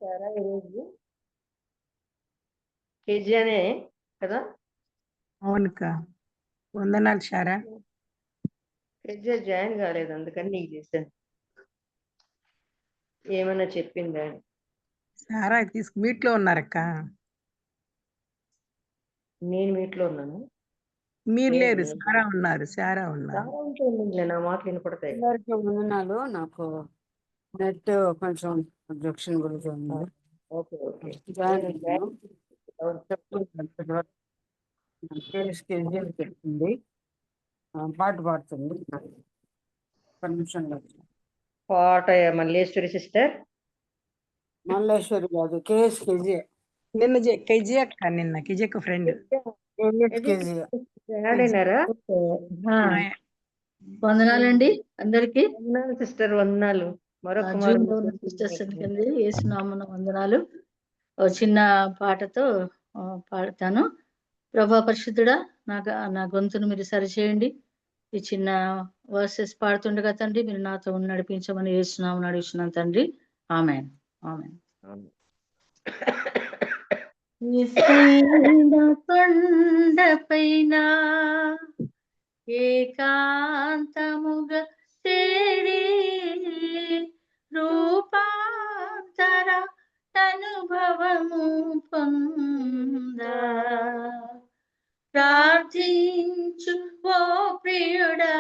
సారా ఈరోజు కేజీ అనే కదా? అవునక్క. వందనాలు సారా. కేజీ జాయిన్ కాలేదు, అందుకని నీకు చేశాను. ఏమన్నా చెప్పిందా? సారా మీట్ లో ఉన్నారక్క. నేను మీట్లో ఉన్నాను. మీరు లేరు, సారా ఉన్నారు. సారా ఉన్నారు. నా మాటలు వినపడతాయి. అందరికీ వందనాలు. నాకు నెట్ కొంచెం అబ్జెక్షన్ గురించి ఉంది. Okay okay. చెప్తుంది, పాట పాడుతుంది. ఒక నిమిషంలో పాట మల్లేశ్వరి సిస్టర్, మల్లేశ్వరి కాదు, కేఎస్కేజీ. నిన్న కేజీ అక్క, నిన్న కేజీ అక్క ఫ్రెండ్. కేజీ ఆడినారా? వందనాలండి అందరికి. వందనాలు సిస్టర్, వందనాలు. మరొక సిస్టర్స్ ఎందుకండి వేసునామన వందనాలు. ఓ చిన్న పాటతో పాడతాను. ప్రభా పరిశుద్ధుడా, నా గొంతును మీరు సరిచేయండి. ఈ చిన్న వర్సెస్ పాడుతుండగా తండ్రి మీరు నాతో నడిపించమని వేసునామని అడుగుతున్నాను తండ్రి. Amen amen. కొండపైన ఏకాంతముగా చేరి రూపాంతర అనుభవము పొందా ప్రార్థించు ఓ ప్రియుడా,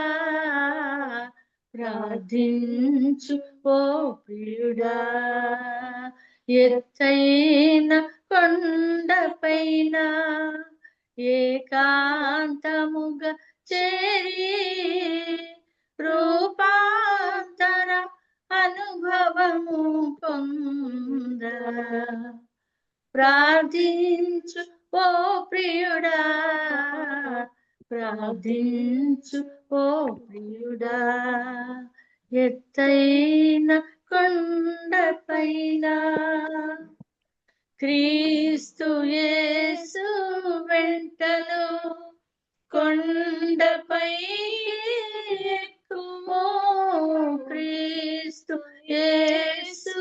ప్రార్థించు ఓ ప్రియుడా, ఎత్తైన కొండపైన ఏకాంతముగా చేరి రూపాంతర అనుభవము పొంద ప్రార్థించు ఓ ప్రియుడా, ప్రార్థించు ఓ ప్రియుడా, ఎత్తైన కొండపైన క్రీస్తు యేసు వెంటను కొండపై ఎక్కుమో, క్రీస్తు యేసు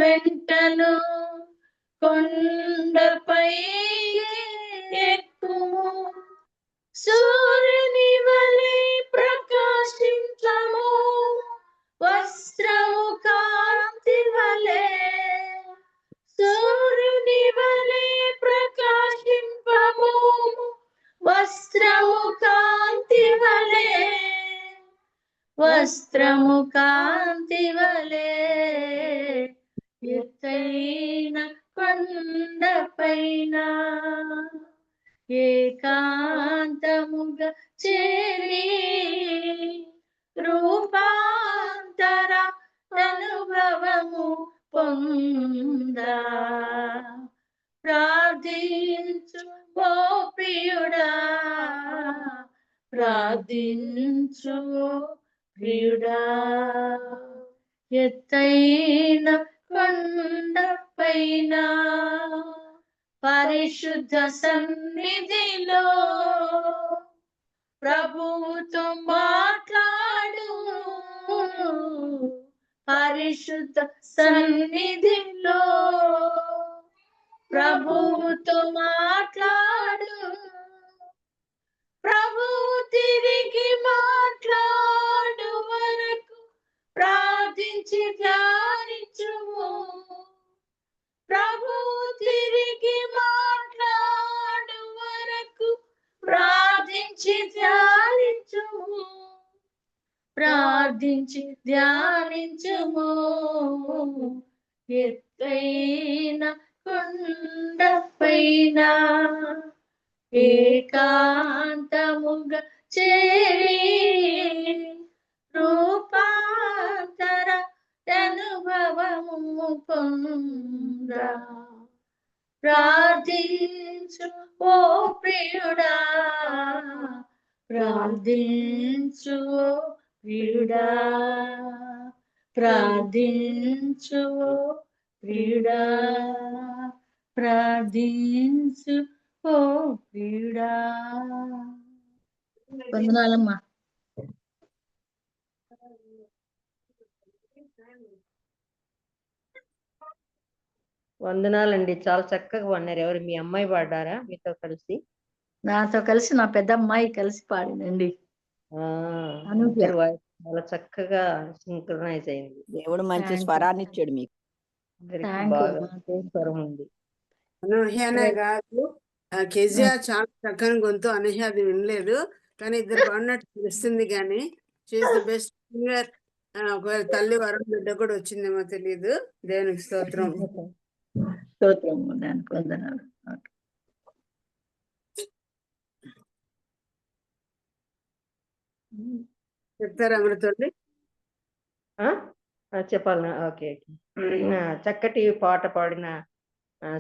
వెంటను కొండపై ఎక్కుము, సూర్యుని వలె ప్రకాశించము, వస్త్రము కాంతి వలె, సూర్యుని వలె ప్రకాశింపము, వస్త్రము కాంతి వలె, వస్త్రము కాంతి వలె, ఎత్తైన కొండపైన ఏకాంతముగా చేరి రూపాంతర అనుభవము పొందా ప్రార్థించు ఓ ప్రియుడా, ప్రార్థించు ప్రియుడా, ఎత్తైన కొండపైన పరిశుద్ధ సన్నిధిలో ప్రభువుతో మాట్లాడు, పరిశుద్ధ సన్నిధిలో ప్రభువుతో మాట్లాడు, ప్రభువు తిరిగి మాట్లాడు వరకు ప్రార్థించి ధ్యానించుము, ప్రభువు తిరిగి మాట్లాడు వరకు ప్రార్థించి ధ్యానించుము, ప్రార్థించి ధ్యానించుము, ఎత్తైన కొండపైన ఏకాంతముగా చేరి రూపాంతర అనుభవము పొందా ప్రార్థించు ఓ ప్రియుడా, ప్రార్థించు ఓ ప్రియుడా, ప్రార్థించు ఓ ప్రియుడా, ప్రార్థించు ఓ ప్రియుడా. వందనాలమ్మా. వందనాలండి, చాలా చక్కగా పాడినారు. ఎవరు మీ అమ్మాయి పాడారా మీతో కలిసి? నాతో కలిసి నా పెద్ద అమ్మాయి కలిసి పాడిందండి. అనూహ్య. ఇద్దరు వాయిస్ చాలా చక్కగా సింక్రనైజ్ అయింది. దేవుడు మంచి Thank you. స్వరాన్ని ఇచ్చాడు మీకు. ఇద్దరికి Thank you, బాగా మా దేవుడు. స్వరం ఉంది. అనూహ్యనే కాదు, కెజియా చాలా చక్కని గొంతు. అనూహ్య అది వినలేదు, కానీ ఇద్దరు పాడినట్టు తెలుస్తుంది. కానీ షీఈస్ ద బెస్ట్ సింగర్. ఒకవేళ తల్లి వరం బిడ్డ కూడా వచ్చిందేమో తెలియదు. దేవునికి స్తోత్రం. స్తోత్రం, దానికి వందనాలు. చెప్తారా అమృతండి? ఆ? చెప్పాలనా? ఓకే. చక్కటి పాట పాడిన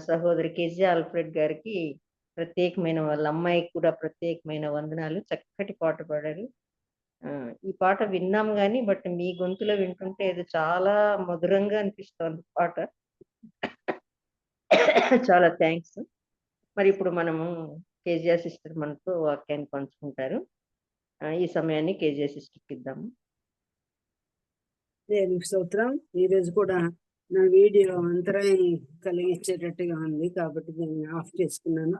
సహోదరి కేజీ ఆల్ఫ్రెడ్ గారికి ప్రత్యేకమైన, వాళ్ళ అమ్మాయికి కూడా ప్రత్యేకమైన వందనాలు. చక్కటి పాట పాడారు. ఈ పాట విన్నాం కానీ బట్ మీ గొంతులో వింటుంటే ఇది చాలా మధురంగా అనిపిస్తోంది పాట. చాలా థ్యాంక్స్. మరి ఇప్పుడు మనము కేజీఆర్ సిస్టర్ మనతో వాక్యాన్ని పంచుకుంటారు. ఈ సమయాన్ని కేజీఆర్ సిస్టర్కి ఇద్దాము. దేవునికి స్తోత్రం. ఈ రోజు కూడా నా వీడియో అంతరాయం కలిగించేటట్టుగా ఉంది, కాబట్టి నేను ఆఫ్ చేసుకున్నాను.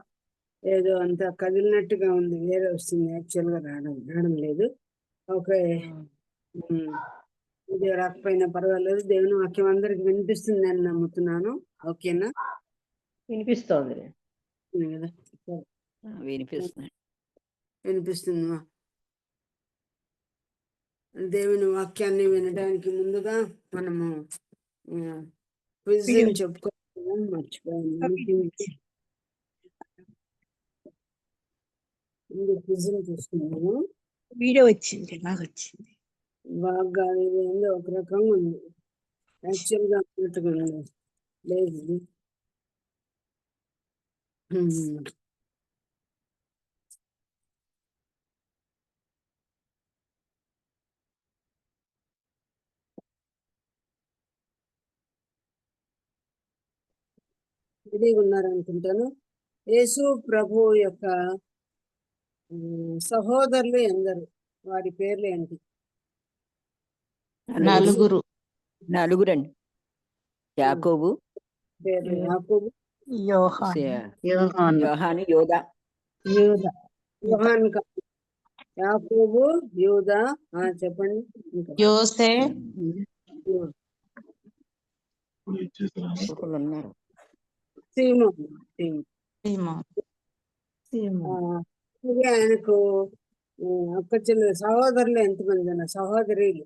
ఏదో అంత కదిలినట్టుగా ఉంది, వేరే వస్తుంది, యాక్చువల్గా రావడం లేదు. ఓకే, వీడియో రాకపోయినా పర్వాలేదు. దేవుని వాక్యం అందరికి వినిపిస్తుంది అని నమ్ముతున్నాను. ఓకేనా? వినిపిస్తోంది కదా? వినిపిస్తుంది. వినిపిస్తుందా? దేవుని వాక్యాన్ని వినడానికి ముందుగా మనము క్విజ్ చెప్పుకోవాలి, మర్చిపోయాను. క్విజ్ చూసుకున్నాము. వీడియో వచ్చింది, నాకు వచ్చింది. బాగా ఏందో ఒక రకంగా ఉంది, యాక్చువల్గా అన్నట్టుగా ఉంది. లేదు, రెడీగా ఉన్నారనుకుంటాను. యేసు ప్రభు యొక్క సహోదరులు ఎందరు? వారి పేర్లు ఏంటి? నలుగురండి. యాకోబు, పేర్లు యాకోబు, యోహాను, యోదా. యోహాను కాదు, యాకోబు, యూదా. చెప్పండి. యోసే, ఉన్నారు. ఆయనకు అక్క చెల్లెలు సహోదరులు ఎంతమంది అన్న? సహోదరులు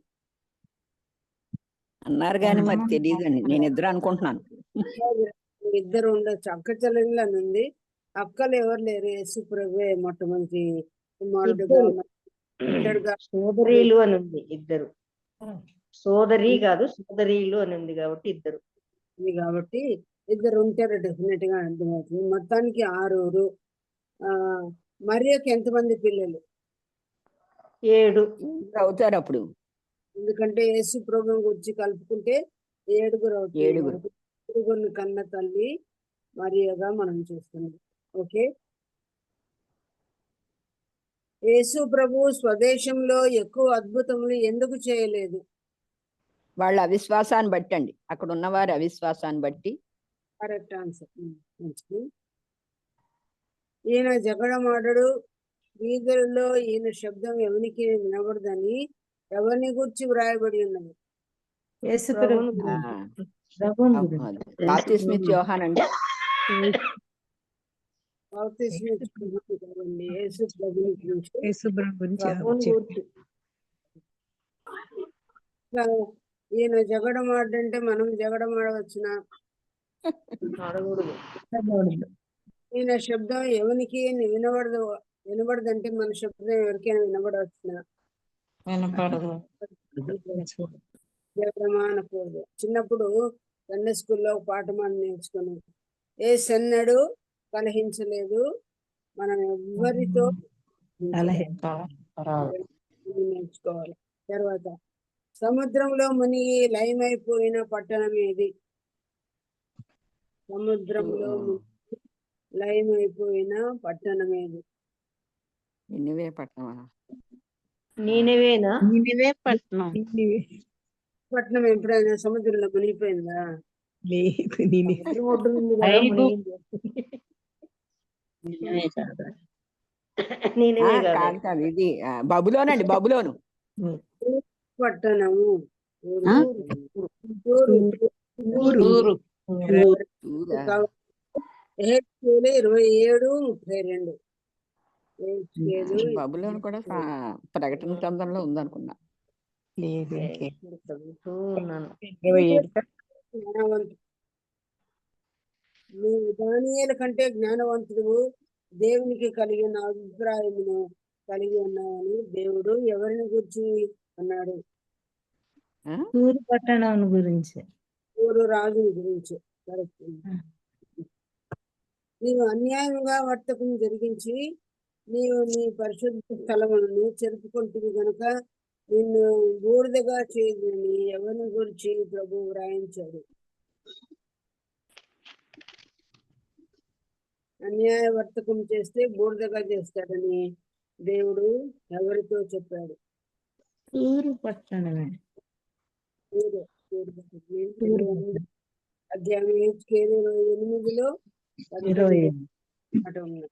అన్నారు కానీ మరి తెలియదండి, నేను ఇద్దరు అనుకుంటున్నాను. ఇద్దరు ఉండొచ్చు. అక్క చెల్లెలు అని ఉంది, అక్కలు ఎవరు లేరు. యేసు ప్రభువే మొట్టమొదటి కుమారుడుగా, సోదరీలు అని ఉంది. ఇద్దరు సోదరి కాదు, సోదరీలు అని ఉంది కాబట్టి ఇద్దరు. కాబట్టి ఇద్దరు ఉంటారు, డెఫినెట్ గా అర్థమవుతుంది. మొత్తానికి 6. మరియకి ఎంతమంది పిల్లలు? 7 అవుతారు అప్పుడు, ఎందుకంటే యేసు ప్రభువుని గురించి కలుపుకుంటే 7 అవుతుంది. 7 కన్న తల్లి మరియగా మనం చూస్తున్నాం. ఓకే, యేసు ప్రభు స్వదేశంలో ఎక్కువ అద్భుతములు ఎందుకు చేయలేదు? వాళ్ళ అవిశ్వాసాన్ని బట్టి అండి, అక్కడ ఉన్నవారి అవిశ్వాసాన్ని బట్టి. Correct answer. ఈయన జగడమాడడు, వీధుల్లో ఈయన శబ్దం ఎవరికి వినబడదని ఎవరిని గురించి వ్రాయబడి ఉన్నది? బాప్తిస్మిత్ యోహాన్ అండి. ఈయన జగడమాడంటే మనం జగడమాడవచ్చునా? ఈయన శబ్దం ఎవరికి వినబడదంటే మన శబ్దం ఎవరికైనా వినబడవచ్చునా? జగడమానకూడదు. చిన్నప్పుడు సండే స్కూల్లో పాట మనం నేర్చుకున్నాం. ఏ సన్నడు కలహించలేదు, మనం ఎవరితో నేర్చుకోవాలి. తర్వాత సముద్రంలో మునిగి లయమైపోయిన పట్టణం ఏది? సముద్రంలో లయమైపోయిన పట్టణం ఏది? నినివే పట్టణం. నీనెవేనా? పట్నం. పట్టణం ఎప్పుడైనా సముద్రంలో మునిగిపోయిందా? లేదు నేనే సముద్రం ఒడ్డు ఉంది కదా మునిగింది. నేనే కాదు కాదు కాదు ఇది బబులోనండి బబులోను. పట్టణము ఆ? ఊరు. చూరా. ఎహెజ్కేలు 27:32. ఎహెజ్కేలు బబులోను కూడా ప్రకటన గ్రంథంలో ఉందనుకున్నా. లేదు ఇంకే చదువుతూ ఉన్నాను. 27 జ్ఞానవంతుడు. నీవు దానియేలు కంటే జ్ఞానవంతుడు, దేవునికి కలిగిన అభిప్రాయమును కలిగి ఉన్నావని దేవుడు ఎవరిని గురించి అన్నాడు? తూరు పట్టణం గురించి. ఊరు రాజుని గురించి. కరెక్ట్. నీవు అన్యాయంగా వర్తకం జరిగించి నీవు నీ పరిశుద్ధ స్థలములను చెరుపుకుంటుంది గనుక నిన్ను బూడిదగా చేయదని ఎవరిని గురించి ప్రభు వ్రాయించాడు? అన్యాయ వర్తకం చేస్తే బూడిదగా చేస్తాడని దేవుడు ఎవరితో చెప్పాడు? తూరు పట్టణమే. అధ్యాయం 28లో 20. మాట ఉంది.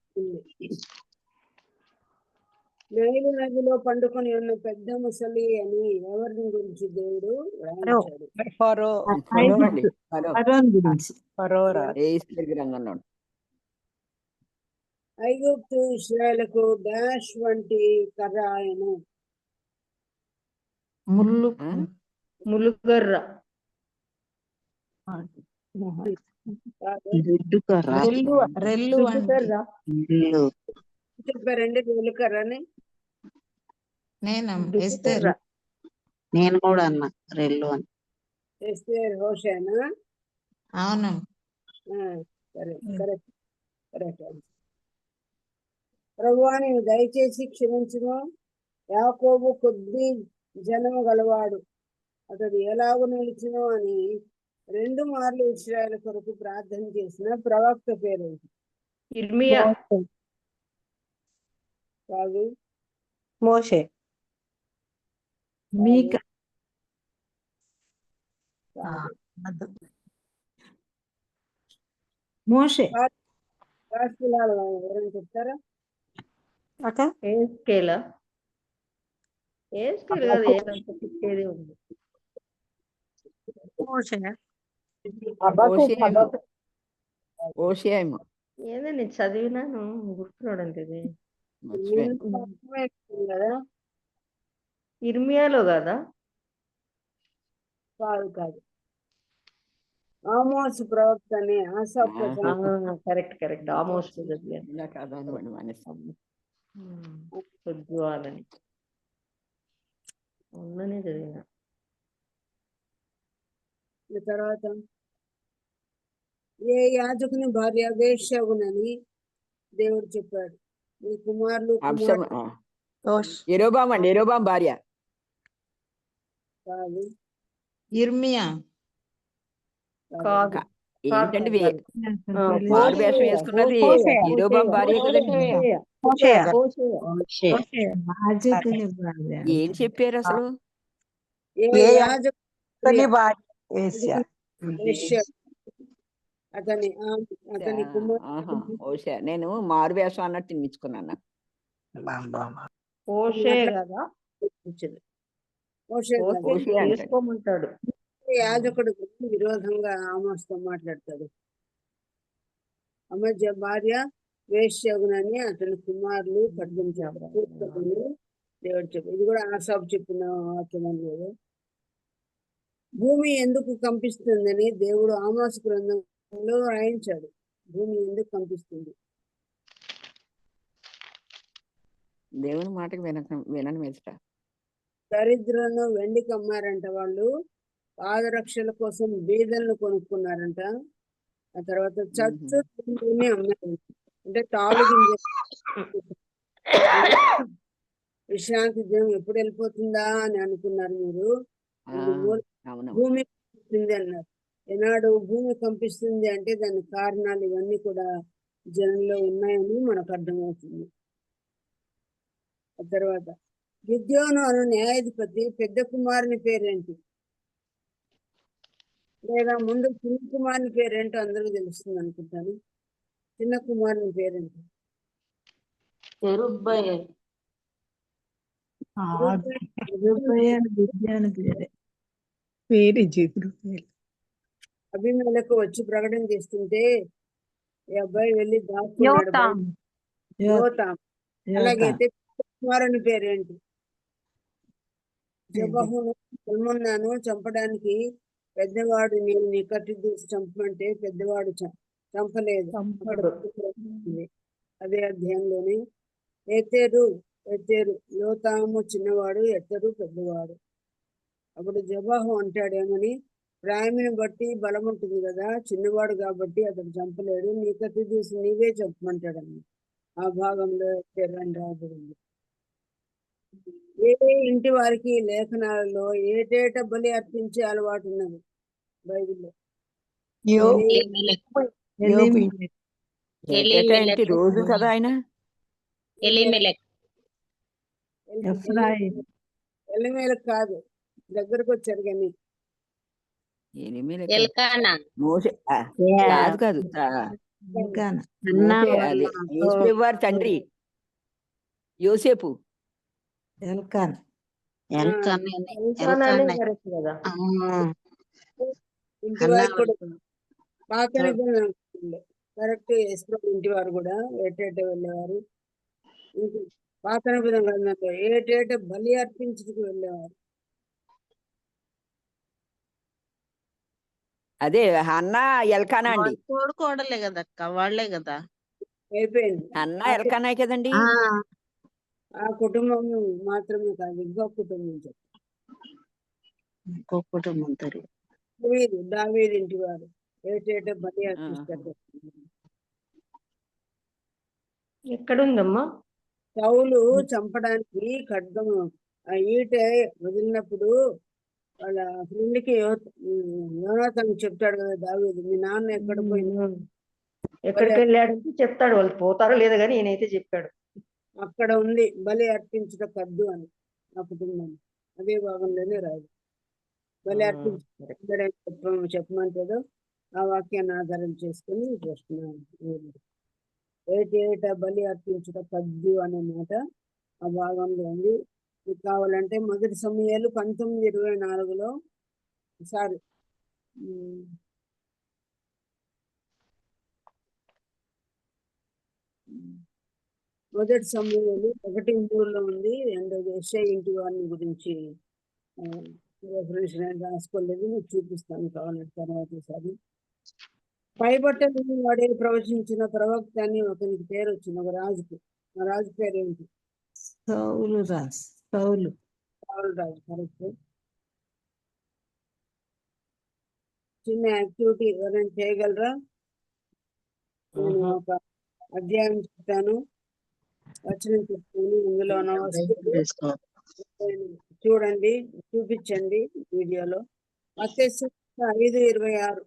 నైలు నదిలో పండుకొని ఉన్న పెద్ద ముసలి అని ఎవరిని గురించి దేవుడు వ్రాయించాడు? ఫరో ఫరోనండి. ఫరో. ఫరోన్ గురించి. ఫరో రాజు. ఏఈశ్వరి గ్రంథంలో. ఐగుప్తు ఇశ్రాయేలుకు డాష్ వంటి కర్ర ఆయను. ముళ్ళు ములుగర్ర. రెల్లు రెల్లు అంటే ములుగర్ర. చెప్పారండి వేలు కర్రని. దుబ్బుకర్ర. నేను కూడా అన్నా రెల్లు అని. చేస్తే హోషేనా? అవును. సరే, కరెక్ట్ కరెక్ట్. ప్రభువా నీవు దయచేసి క్షమించును. యాకోబు కొద్ది జనము గలవాడు, అతడు ఎలాగో నిలిచును అని 2 మార్లు ఇశ్రాయేలు కొరకు ప్రార్థన చేసిన ప్రవక్త పేరు ఇర్మియా. కాదు. మోషే. మీక. కాదు. మోషే. రాష్ట్రాలు ఎవరైనా చెప్తారా? ఏస్కేలా. ఏస్కేల్ కాదు, ఏదంతా తిట్టేదే ఉంది. ఓషేయేమో. ఏదో నేను చదివినాను, గుర్తురావడం ఇది. కదా. ఇర్మియాలో కదా? కాదు కాదు. ఆమోసు ప్రవక్త అని ఆసాపు కరెక్ట్ కరెక్ట్. ఆమోస్ చదివాను. ఇలా కాదనమాట మనసు. పొద్దువాలని ఉన్ననే చదివిన. తర్వాత ఏ యాజకుని భార్య వేశ్యగునని దేవుడు చెప్పాడు. మీ కుమారులు యెరోబాము అండి. యెరోబాము భార్య కాదు. ఇర్మియా కాదు. ఏంటండి కాదు. మారు వేషం వేసుకున్నది యెరోబాము భార్య కదండి. రాజుకుని భార్య. ఏం చెప్పారు అసలు? ఏ యాజకుని భార్య వేశ్య. వేశ్య అతని కుమారుడు. ఓషే. నేను మారు వేషం అన్నట్టు నిచ్చుకున్నాను. ఓషే కదా? మోషే కాదు. ఓషే అంటే చేసుకోమంటాడు. యాజకుడు విరోధంగా ఆమోస్తో మాట్లాడతాడు. అమధ్య భార్య వేశ్యగునని అతని కుమారులు ఖడ్గించారు దేవుడు చెప్పు. ఇది కూడా ఆసాపు చెప్పిన వాక్యం లేదు. భూమి ఎందుకు కంపిస్తుందని దేవుడు ఆమోసు గ్రంథంలో రాయించాడు. భూమి ఎందుకు కంపిస్తుంది? దేవుని మాటకి వినని మెచ్చట. దరిద్రులను వెండికి అమ్మారంట వాళ్ళు. పాదరక్షల కోసం బీదలను కొనుక్కున్నారంట. ఆ తర్వాత చచ్చు అమ్మారంట. అంటే తాళు గింజ. విశ్రాంతి దినం ఎప్పుడు వెళ్ళిపోతుందా అని అనుకున్నారు మీరు. భూమి కంపిస్తుంది అన్నారు. ఏనాడు భూమి కంపిస్తుంది అంటే దాని కారణాలు ఇవన్నీ కూడా జనంలో ఉన్నాయని మనకు అర్థమవుతుంది. ఆ తర్వాత గిద్యోను అను న్యాయాధిపతి పెద్ద కుమారుని పేరేంటి? లేదా ముందు చిన్న కుమారుని పేరేంటో అందరికీ తెలుస్తుంది అనుకుంటాను. చిన్న కుమారుని పేరేంటో చెరుబ్బయ్య విద్యానికి వేరే పేరు జిబ్రూయేలు. అభిమేలకు వచ్చి ప్రకటన చేస్తుంటే ఈ అబ్బాయి వెళ్ళి దాక్కున్నాడు. యోతాం. యోతాం. అలాగైతే కుమారుని పేరేంటి? జబహును సల్మున్నాను చంపడానికి పెద్దవాడు నేను నీ కత్తి దూసి చంపమంటే పెద్దవాడు చంపలేదు. అదే అధ్యాయంలోనే ఎతేరు యోతాము చిన్నవాడు, ఎతరు పెద్దవాడు. అప్పుడు జబాహు అంటాడేమని, ప్రాయముని బట్టి బలం ఉంటుంది కదా, చిన్నవాడు కాబట్టి అతడు చంపలేడు, నీ కత్తి తీసి నీవే చంపమంటాడని ఆ భాగంలో ఎతేరు అని రాబడింది. ఏ ఇంటి వారికి లేఖనాలలో ఏటేట బలి అర్పించే అలవాటు ఉన్నది బైబిల్లో? ఏటేటా ఏంటి? రోజు కదా ఆయన. ఎలిమేలకు కాదు, దగ్గరకు వచ్చారు కానీ మోసే కాదు కాదు మోసే, అదే యేసుప్రభు వారి తండ్రి యోసేపు. ఎల్కాన్ కరెక్ట్ కదా. ఇంటి వారు కూడా పాత నిబంధన కరెక్ట్. యేసుప్రభు ఇంటి వారు కూడా ఏటేట వెళ్ళేవారు. పాత నిబంధన ఏటేట బలి అర్పించుకు వెళ్ళేవారు. అదే అన్న ఎల్కానా అండి. తోడుకోవడలే కదా అక్క, వాళ్ళే కదా. అయిపోయింది. అన్న ఎల్కానా కదండి. ఆ కుటుంబం మాత్రమే కాదు, ఇంకో కుటుంబం ఇంకో కుటుంబం దావీదు ఇంటి వారు ఏటేట బలి అర్పిస్తారు. ఎక్కడుందమ్మా? సౌలు చంపడానికి ఖడ్గము ఈట వదిలినప్పుడు వాళ్ళ ఫ్రెండ్కి యోనాతాను చెప్తాడు కదా దావీదు, మీ నాన్న ఎక్కడ పోయినా ఎక్కడికి వెళ్ళాడంటే చెప్తాడు. వాళ్ళు పోతారో లేదో కానీ ఈయనైతే చెప్పాడు. అక్కడ ఉంది బలి అర్పించట కద్దు అని ఆ కుటుంబం. అదే భాగంలోనే రాదు. బలి అర్పించడం చెప్పమంటేదో ఆ వాక్యాన్ని ఆధారం చేసుకుని చూస్తున్నాను. ఏటేట బలి అర్పించట కద్దు అనే మాట ఆ భాగంలో ఉంది. మీకు కావాలంటే మొదటి సమయాలు 19:24 సారీ మొదటి సమయాలు 1:3 ఉంది. రెండోది యెషయా ఇంటి వారిని గురించి రెఫరెన్స్ నేను రాసుకోలేదు, మీకు చూపిస్తాను కావాలంటే తర్వాత ఈసారి. పైబట్టలు వాడే ప్రవచించిన ప్రవక్త అని ఒకరికి పేరు వచ్చింది, ఒక రాజుకి. ఆ రాజు పేరు ఏంటి? సౌలు రాజు. కరెక్ట్. చిన్న యాక్టివిటీ ఎవరైనా చేయగలరా? నేను ఒక అధ్యాయం చెప్తాను, వచనం చెప్తాను, ఇందులో ఉన్న వస్తువులు చూడండి, చూపించండి వీడియోలో. మత్తయి 5:26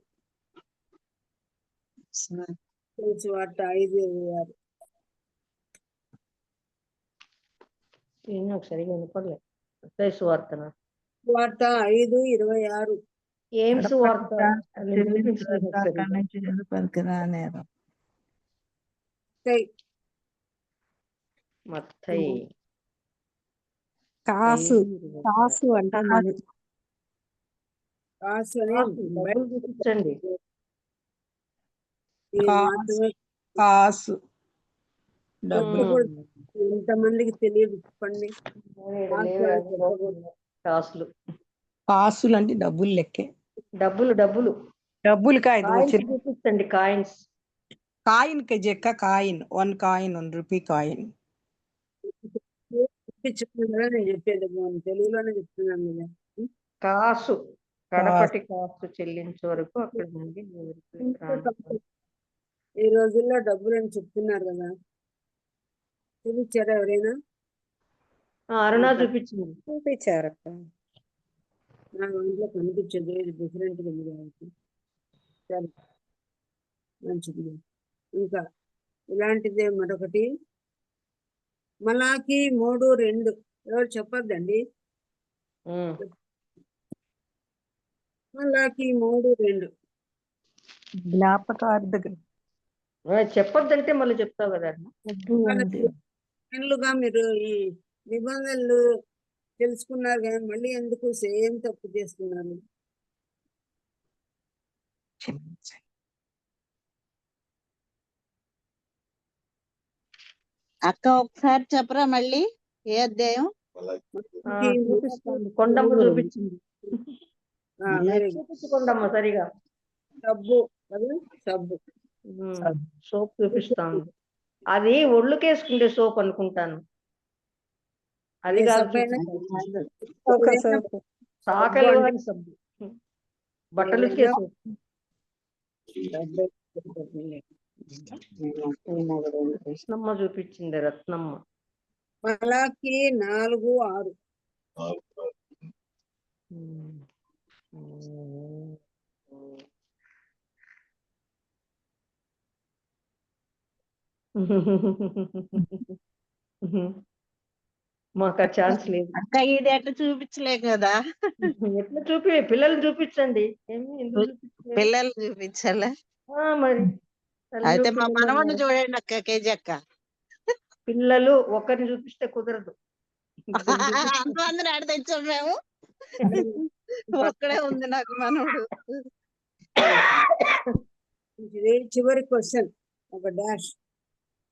వార్త 5:26. ఒకసారి వినపడలేదు. సువార్తన వార్త 5:26. ఏం సువార్త? మత్తయి కాసు అంటే చూపించండి. కాసు ఎంతమందికి తెలియదు చెప్పండి. కాసులు అంటే డబ్బులు లెక్కే. డబ్బులు చూపించండి. కాయిన్స్. కాయిన్ చెక్క కాయిన్ 1 కాయిన్ 1 రూపీ కాయిన్. నేను చెప్పేది తెలుగులోనే చెప్తున్నాను కదా. కాసు, కడపటి కాసు చెల్లించే వరకు అక్కడ నుండి ఈ రోజుల్లో డబ్బులు అని చెప్తున్నారు కదా, చూపించారా ఎవరైనా? అరుణ చూపించారు. నా ఇంట్లో కనిపించదు, ఇది డిఫరెంట్ గా ఉంది కాబట్టి. సరే, మంచిది. ఇంకా ఇలాంటిదే మరొకటి, మలాకి 3:2. ఎవరు చెప్పొద్దండి. మలాకి 3:2. జ్ఞాపకార్థం చెప్పొద్దంటే మళ్ళీ చెప్తావు కదా అన్న. అంటే ఏళ్ళుగా మీరు ఈ నిబంధనలు తెలుసుకున్నారు కానీ మళ్ళీ ఎందుకు సేమ్ తప్పు చేస్తున్నారు? క్షమించండి. అక్క ఒకసారి చెప్పరా మళ్ళీ ఏ అధ్యాయం? చూపిస్తుంది, కొండమ్మ చూపించింది. Very good. చూపించకుండమ్మ సరిగా సబ్బు కదా, సబ్బు. సోప్ చూపిస్తాను. అది ఒళ్ళుకేసుకుంటే సోప్ అనుకుంటాను. అది ఏ కాదు సబ్బు అయినా చూపిస్తుంది. సాకలు అని సబ్బు, బట్టలు ఉతికే సోప్. రత్నమ్మ చూపించింది, రత్నమ్మ. మలాకి 4:6. మాకు ఆ ఛాన్స్ లేదు. అక్క ఇది ఎట్లా చూపించలే కదా, ఎట్లా పిల్లలు చూపించండి. ఏమి ఎందుకు చూపించలేదు? పిల్లలు చూపించాలా? మరి అయితే మా పిల్లలు మనవడిని చూడండి అక్క, కేజీ అక్క. పిల్లలు ఒకరిని చూపిస్తే కుదరదు. అంతమందిని ఆడ తెచ్చాం మేము, ఒక్కడే ఉంది నాకు మనవడు. ఇది చివరి క్వశ్చన్. ఒక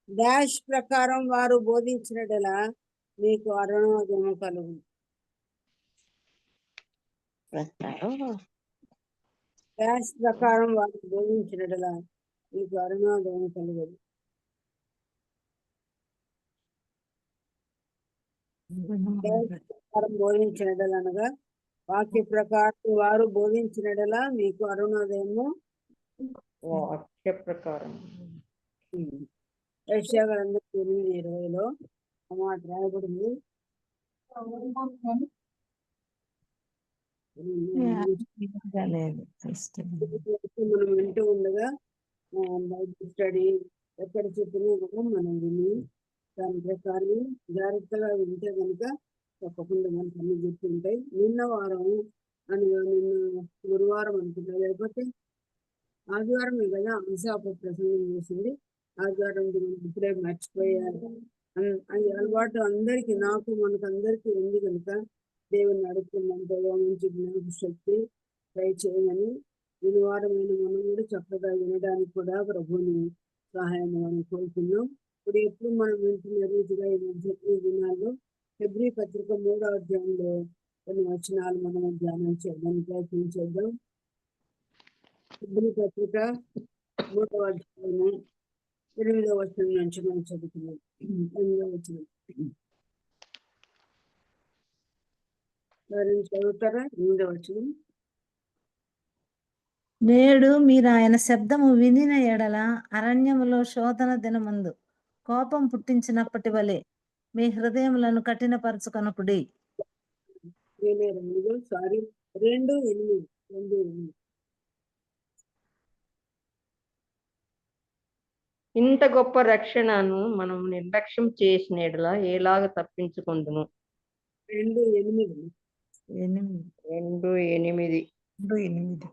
డాష్ ప్రకారం వారు బోధించినట్లా మీకు అరుణోదయం కలుగు. డాష్ ప్రకారం వారు బోధించినట్లా మీకు అరుణోదయం కలుగదు. ప్రకారం బోధించినట్లా అనగా వాక్య ప్రకారం వారు బోధించినట్లా మీకు అరుణోదయము. వాక్య ప్రకారం యెషయా గ్రంథం 8:20లో ఆ మాట రాయబడింది. మనం వింటూ ఉండగా బైబిల్ స్టడీ ఎక్కడ చెప్పినా కూడా మనం విని దాని ప్రకారం జాగ్రత్తగా వింటే కనుక తప్పకుండా మనకు అన్ని గుర్తుంటాయి. నిన్న గురువారం అనుకుంటా, లేకపోతే ఆదివారమే కదా అంశాప ప్రసంగం చేసింది. ఆదివారం ఇప్పుడే మర్చిపోయారు. అది అలవాటు అందరికి, నాకు మనకు అందరికీ ఉంది కనుక దేవుని అడుగుతున్నంతగా మంచి జ్ఞాపక శక్తి ట్రై చేయమని, గురువారమైన మనం కూడా చక్కగా వినడానికి కూడా ప్రభుని సహాయం మనం కోరుతున్నాం. ఇప్పుడు ఎప్పుడు మనం వింటున్న రీతిగా ఈ దినాల్లో ఫిబ్రవరి పత్రిక 3వ అధ్యాయంలో కొన్ని వచనాలు మనం ధ్యానం చేద్దాం, ప్రయత్నించేద్దాం. ఫిబ్రవరి పత్రిక 3వ అధ్యాయము 8వ వచనం నుంచి మనం చదువుతున్నాం. 8వ వచనం ఎవరైనా చదువుతారా? 8వ వచనం. నేడు మీరు ఆయన శబ్దము వినిన ఎడల అరణ్యములో శోధన దినమందు కోపం పుట్టించినప్పటి వలె మీ హృదయములను కఠినపరచుకొనకుడి. 2:8. ఇంత గొప్ప రక్షణను మనం నిర్లక్ష్యం చేసిన ఎడల ఎలాగ తప్పించుకుందుము? 2:8.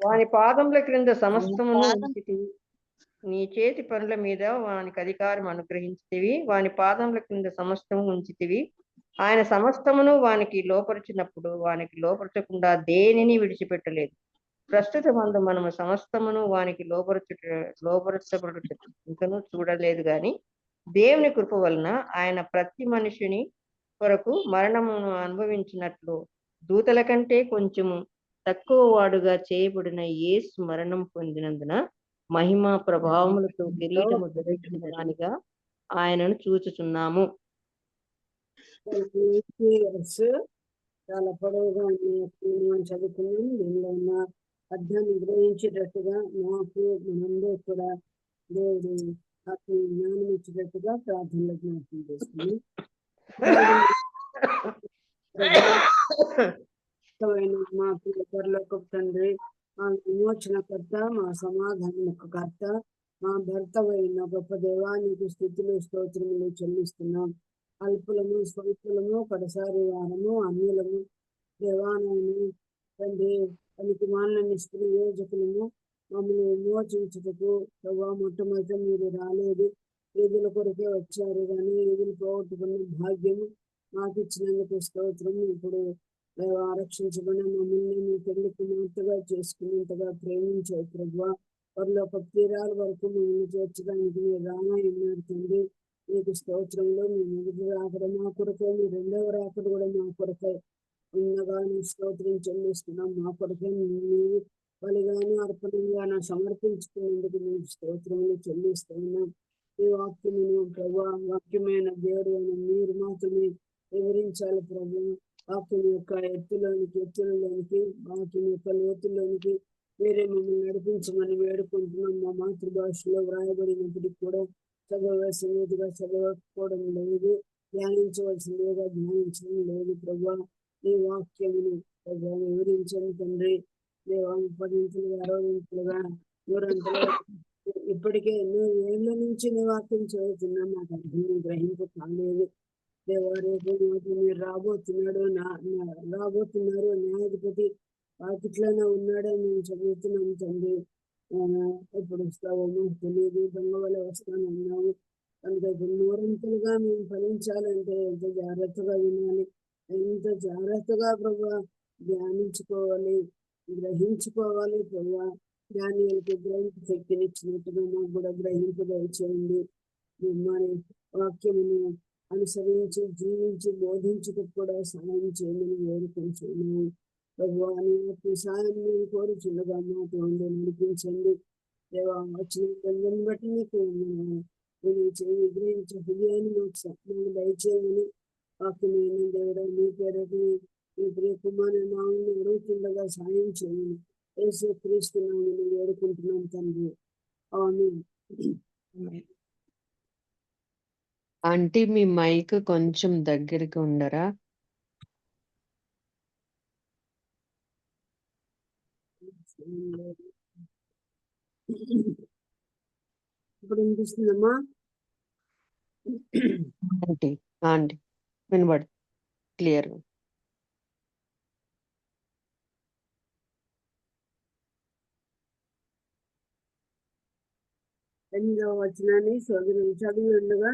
వాని పాదముల క్రింద సమస్తమును ఉంచితివి, నీ చేతి పనుల మీద వానికి అధికారం అనుగ్రహించితివి. వాని పాదముల క్రింద సమస్తము ఉంచితివి. ఆయన సమస్తమును వానికి లోపరిచినప్పుడు వానికి లోపరచకుండా దేనిని విడిచిపెట్టలేదు. ప్రస్తుత మందు మనము సమస్తమును వానికి లోపరచబడుట ఇంకనూ చూడలేదు గాని దేవుని కృప వలన ఆయన ప్రతి మనుషుని కొరకు మరణమును అనుభవించినట్లు దూతల కంటే కొంచెము తక్కువ వాడుగా చేయబడిన యేసు మరణం పొందినందున మహిమ ప్రభావములతో కిరీటము ధరించడానిగా ఆయనను చూచుచున్నాము. చాలా పొడవుగా మనం చదువుకున్నాం. దీనిలో ఉన్న అర్థాన్ని గ్రహించేటట్టుగా నాకు మనందరూ కూడా దేవుడు నాకు జ్ఞానం ఇచ్చేటట్టుగా ప్రార్థనలో జ్ఞాపకం చేస్తున్నాం. మా పరలోక తండ్రి, మా విమోచనకర్త, మా సమాధానకర్త, మా భర్త అయిన గొప్ప దేవానికి స్థితిలో స్తోత్రములు చెల్లిస్తున్నాం. అల్పులము, స్వల్పులము, కడసారి వారము, అన్యులము, దేవానము తండ్రి పనికి మాలిన నిష్ప్రయోజకులను మమ్మల్ని విమోచించుటకు ప్రభా మొట్టమొదట మీరు రాలేదు, ఈదుల కొరకే వచ్చారు కానీ ఈదులు పోగొట్టుకున్న భాగ్యము మాకు ఇచ్చినందుకు స్తోత్రం. ఇప్పుడు ఆరక్షించబడిన మమ్మల్ని మీ పెళ్లి కుమార్తెగా చేసుకున్నంతగా ప్రేమించావు ప్రభా. వారిలో తీరాల వరకు మమ్మల్ని చేర్చడానికి మీరు రామాయణ తండ్రి. మీకు స్తోత్రంలో మీ మొదటి రాకడ మా కొరకే, మీ రెండవ రాకడ కూడా మా కొరకే ఉన్నగా నీ స్తోత్రం చెల్లిస్తున్నాం. మా కొరకే నీవు బలిగాను అర్పణంగా సమర్పించుకునేందుకు మేము స్తోత్రములు చెల్లిస్తున్నాం. ఈ వాక్యమును ప్రభా, వాక్యమైన దేవుడు అని మీరు మాత్రమే వివరించాలి ప్రభు. వాక్యం యొక్క ఎత్తులోనికి వాక్యం యొక్క లోతుల్లోనికి వేరే మమ్మల్ని నడిపించమని వేడుకుంటున్నాం. మా మాతృభాషలో వ్రాయబడినప్పటికీ కూడా చదవవలసినదిగా చదవకపోవడం లేదు, ధ్యానించవలసిందిగా ధ్యానించడం లేదు ప్రభా. ఈ వాక్యమును ప్రభా వివరించండి తండ్రి. దేవా 10 60 100 ఇప్పటికే ఎన్నో ఏళ్ల నుంచి నీ వాక్యం చదువుతున్నాం, నాకు అర్థం గ్రహింపు కాలేదు. దేవా రేపు మీరు రాబోతున్నారు న్యాయాధిపతి వాకిట్లోనే ఉన్నాడని మేము చదువుతున్నాం తండ్రి. ఎప్పుడు వస్తావో తెలియదు, దొంగ వల్ల వస్తానన్నావు కనుక ఇప్పుడు నూరంతులుగా మేము ఫలించాలంటే ఎంత జాగ్రత్తగా వినాలి, ఎంత జాగ్రత్తగా ప్రభా ధ్యానించుకోవాలి, గ్రహించుకోవాలి ప్రభా. జ్ఞానిలకు గ్రహింపు శక్తిని ఇచ్చినట్టుగా మాకు కూడా గ్రహింపు దయచేయండి. మరి వాక్యమును అనుసరించి జీవించి బోధించుటకు కూడా సహాయం చేయమని వేడుకుంటున్నాము ప్రభు. అని సహాయం మేము కోరుచుండగా మాకు నడిపించండి దేవా. వచ్చిన బంధం బట్టి నీకు గ్రహించే హృదయాన్ని మాకు దయచేయమని వాక్యమైన దేవుడా మీ పేరుకి మీ ప్రియ కుమారుని నామమున అడుగుతుండగా సాయం చేయమని యేసు క్రీస్తు నామమున వేడుకుంటున్నాం తండ్రి. ఆమేన్. ఆంటీ మీ మైక్ కొంచెం దగ్గరికి ఉండరా? ఇప్పుడు వినిపిస్తుందమ్మా? ఆంటీ ఆంటీ వినబడు క్లియర్. 8వ వచనాన్ని చదివి ఉండగా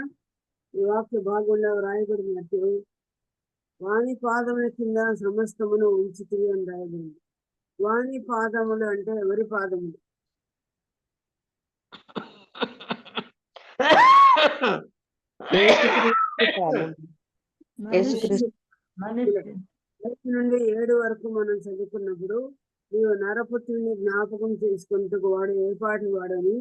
ఈ వాక్య భాగంలో రాయబడినట్టు వాణి పాదముల కింద సమస్తమును ఉంచుతుంది అని రాయబడింది. వాణి పాదములు అంటే ఎవరి పాదములు? నుండి 7 వరకు మనం చదువుకున్నప్పుడు నీవు నరపుత్రుని జ్ఞాపకం చేసుకుంటూ వాడు ఏపాటి వాడని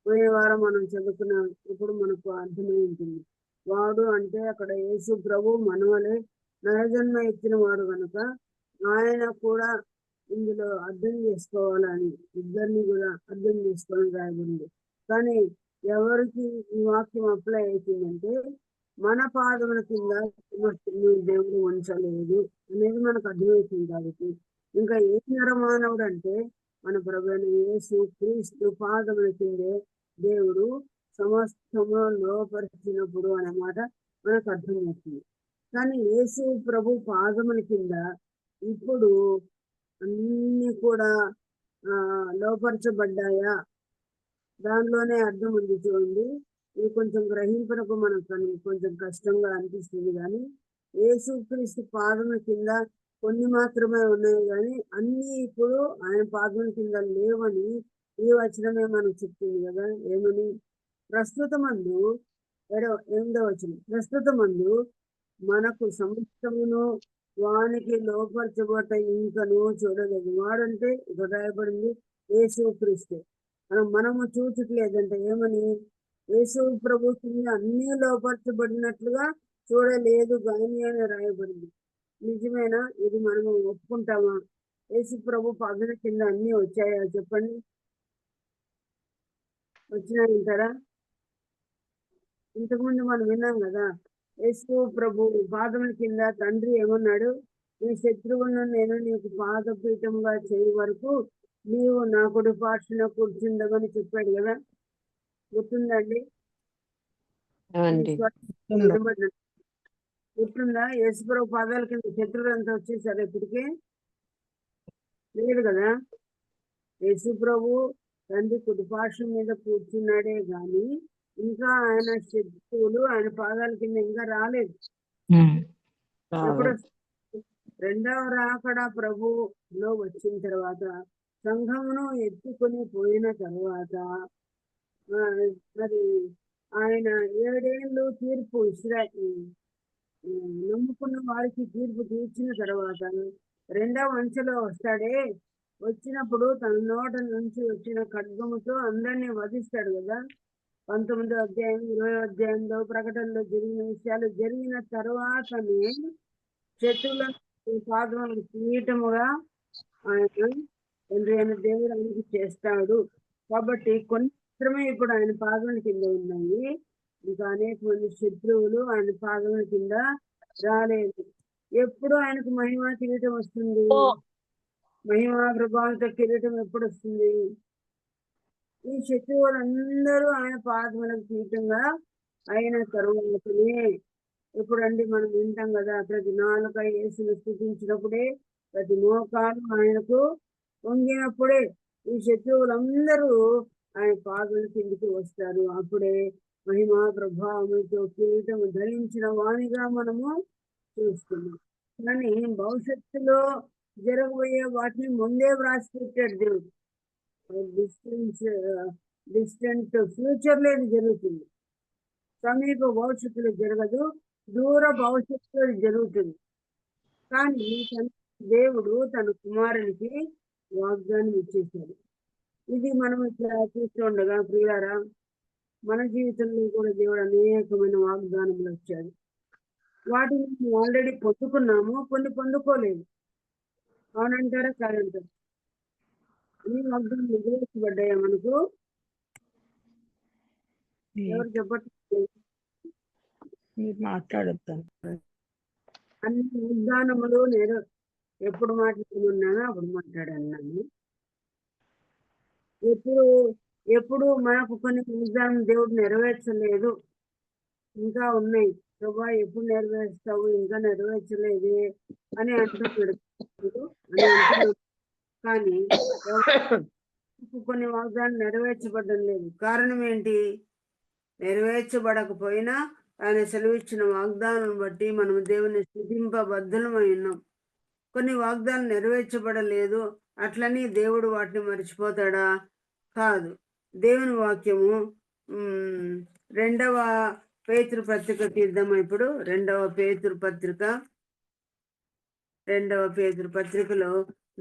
పోయిన వారం మనం చదువుకున్నాం. ఇప్పుడు మనకు అర్థమై ఉంటుంది. వాడు అంటే అక్కడ యేసు ప్రభు మనవలే నరజన్మ ఎత్తిన వాడు కనుక ఆయన కూడా ఇందులో అర్థం చేసుకోవాలని ఇద్దరిని కూడా అర్థం చేసుకోవాలని రాయబడింది. కానీ ఎవరికి ఈ వాక్యం అప్లై అవుతుందంటే మన పాదముల కింద దేవుడు ఉంచలేదు అనేది మనకు అర్థమవుతుంది. కాబట్టి ఇంకా ఏ నరమానవుడు అంటే మన ప్రభువైన యేసు క్రీస్తు పాదముల కిందే దేవుడు సమస్తము లోపరిచినప్పుడు అన్నమాట మనకు అర్థమవుతుంది. కానీ యేసు ప్రభు పాదముల కింద ఇప్పుడు అన్ని కూడా లోపరచబడ్డాయా? దానిలోనే అర్థం ఉంది చూడండి. ఇది కొంచెం గ్రహింపునకు మనకు కొంచెం కష్టంగా అనిపిస్తుంది. కానీ యేసుక్రీస్తు పాదముల కింద కొన్ని మాత్రమే ఉన్నాయి, కానీ అన్ని ఇప్పుడు ఆయన పాదముల కింద లేవని ఈ వచనమే మనకు చెప్తుంది కదా. ఏమని? ప్రస్తుతమందు 8వ వచనం, ప్రస్తుతమందు మనకు సమస్తమును వానికి లోపరచబోట ఇంకను చూడలేదు. వాడంటే ఇక్కడ రాయబడింది యేసుక్రీస్తు. మనము చూచట్లేదంటే ఏమని? యేసు ప్రభు కింద అన్ని లోపరచబడినట్లుగా చూడలేదు కానీ అని రాయబడింది. నిజమేనా? ఇది మనము ఒప్పుకుంటామా? యేసు ప్రభు పాదముల కింద అన్ని వచ్చాయా చెప్పండి? వచ్చినాయంటారా? ఇంతకుముందు మనం విన్నాం కదా, యేసు ప్రభు పాదముల కింద తండ్రి ఏమన్నాడు? నీ శత్రువులను నేను నీకు పాదపీఠంగా చేయ వరకు నీవు నా కుడి పార్శ్వన కూర్చుండమని చెప్పాడు కదా. గుర్తుందండి? గుర్తుందా? యేసు ప్రభు పాదాల కింద శత్రువులు అంతా వచ్చేసారు. ఇప్పటికే లేదు కదా. యేసు ప్రభు తండ్రి కుడిపార్శ్వం మీద కూర్చున్నాడే గాని ఇంకా ఆయన శత్రువులు ఆయన పాదాల కింద ఇంకా రాలేదు. ఎప్పుడు రెండవ రాకడ ప్రభులో వచ్చిన తర్వాత సంఘమును ఎత్తుకొని పోయిన తర్వాత మరి ఆయన 7 ఏళ్ళు తీర్పు నమ్ముకున్న వారికి తీర్పు తీర్చిన తర్వాత రెండవ అంచెలో వస్తాడే, వచ్చినప్పుడు తన నోట నుంచి వచ్చిన ఖడ్గముతో అందరినీ వధిస్తాడు కదా. 19వ అధ్యాయం 20వ అధ్యాయంలో ప్రకటనలో జరిగిన విషయాలు జరిగిన తర్వాతనే శత్రువులను పాదములకు కిరీటముగా ఆయన తండ్రి అయిన దేవుడు ఆయనకి చేస్తాడు. కాబట్టి కొన్ని మాత్రమే ఇప్పుడు ఆయన పాదముల కింద ఉన్నాయి, ఇంకా అనేక మంది శత్రువులు ఆయన పాదముల కింద రాలేదు. ఎప్పుడు ఆయనకు మహిమా కిరీటం వస్తుంది? మహిమా ప్రభావంతో కిరీటం ఎప్పుడు వస్తుంది? ఈ శత్రువులందరూ ఆయన పాదములకు కిరీటంగా అయిన తరువాతనే. ఎప్పుడండి మనం వింటాం కదా, ప్రతి నాలుక యేసును స్తుతించినప్పుడే, ప్రతి మోకాలు ఆయనకు వంగినప్పుడే ఈ శత్రువులందరూ ఆయన పాదముల కిందికి వస్తారు. అప్పుడే మహిమా ప్రభావములతో కిరీటం ధరించిన వాణిగా మనము చూస్తున్నాం. కానీ భవిష్యత్తులో జరగబోయే వాటిని ముందే వ్రాసి పెట్టాడు దేవుడు. డిస్టెంట్ ఫ్యూచర్ లో ఇది జరుగుతుంది, సమీప భవిష్యత్తులో జరగదు, దూర భవిష్యత్తులో జరుగుతుంది. కానీ దేవుడు తన కుమారునికి వాగ్దానం ఇచ్చేశాడు. ఇది మనం ఇట్లా చూస్తుండగా ప్రియులారా, మన జీవితంలో కూడా దేవుడు అనేకమైన వాగ్దానములు వచ్చాడు. వాటిని మనం ఆల్రెడీ పొందుకున్నాము, కొన్ని పొందుకోలేదు. అవునంటారా కాదంటారా? అన్ని వాగ్దానం నెరవేర్చబడ్డాయా మనకు? ఎవరు చెప్పట్లేదు? మీరు మాట్లాడొద్దాను. అన్ని వాగ్దానములు ఎప్పుడు మాట్లాడుతున్నానో అప్పుడు మాట్లాడన్నాను. ఎప్పుడు మనకు కొన్ని వాగ్దానం దేవుడు నెరవేర్చలేదు, ఇంకా ఉన్నాయి. ప్రభా ఎప్పుడు నెరవేరుస్తావు, ఇంకా నెరవేర్చలేదే అని అంటున్నాడు. కానీ కొన్ని వాగ్దానం నెరవేర్చబడడం లేదు. కారణం ఏంటి? నెరవేర్చబడకపోయినా ఆయన సెలవిచ్చిన వాగ్దానం బట్టి మనం దేవుని స్తుతింపబద్ధులమై ఉన్నాం. కొన్ని వాగ్దానం నెరవేర్చబడలేదు, అట్లని దేవుడు వాటిని మర్చిపోతాడా? కాదు. దేవుని వాక్యము 2వ పేతురు పత్రిక తీద్దాము. ఇప్పుడు 2వ పేతురు పత్రికలో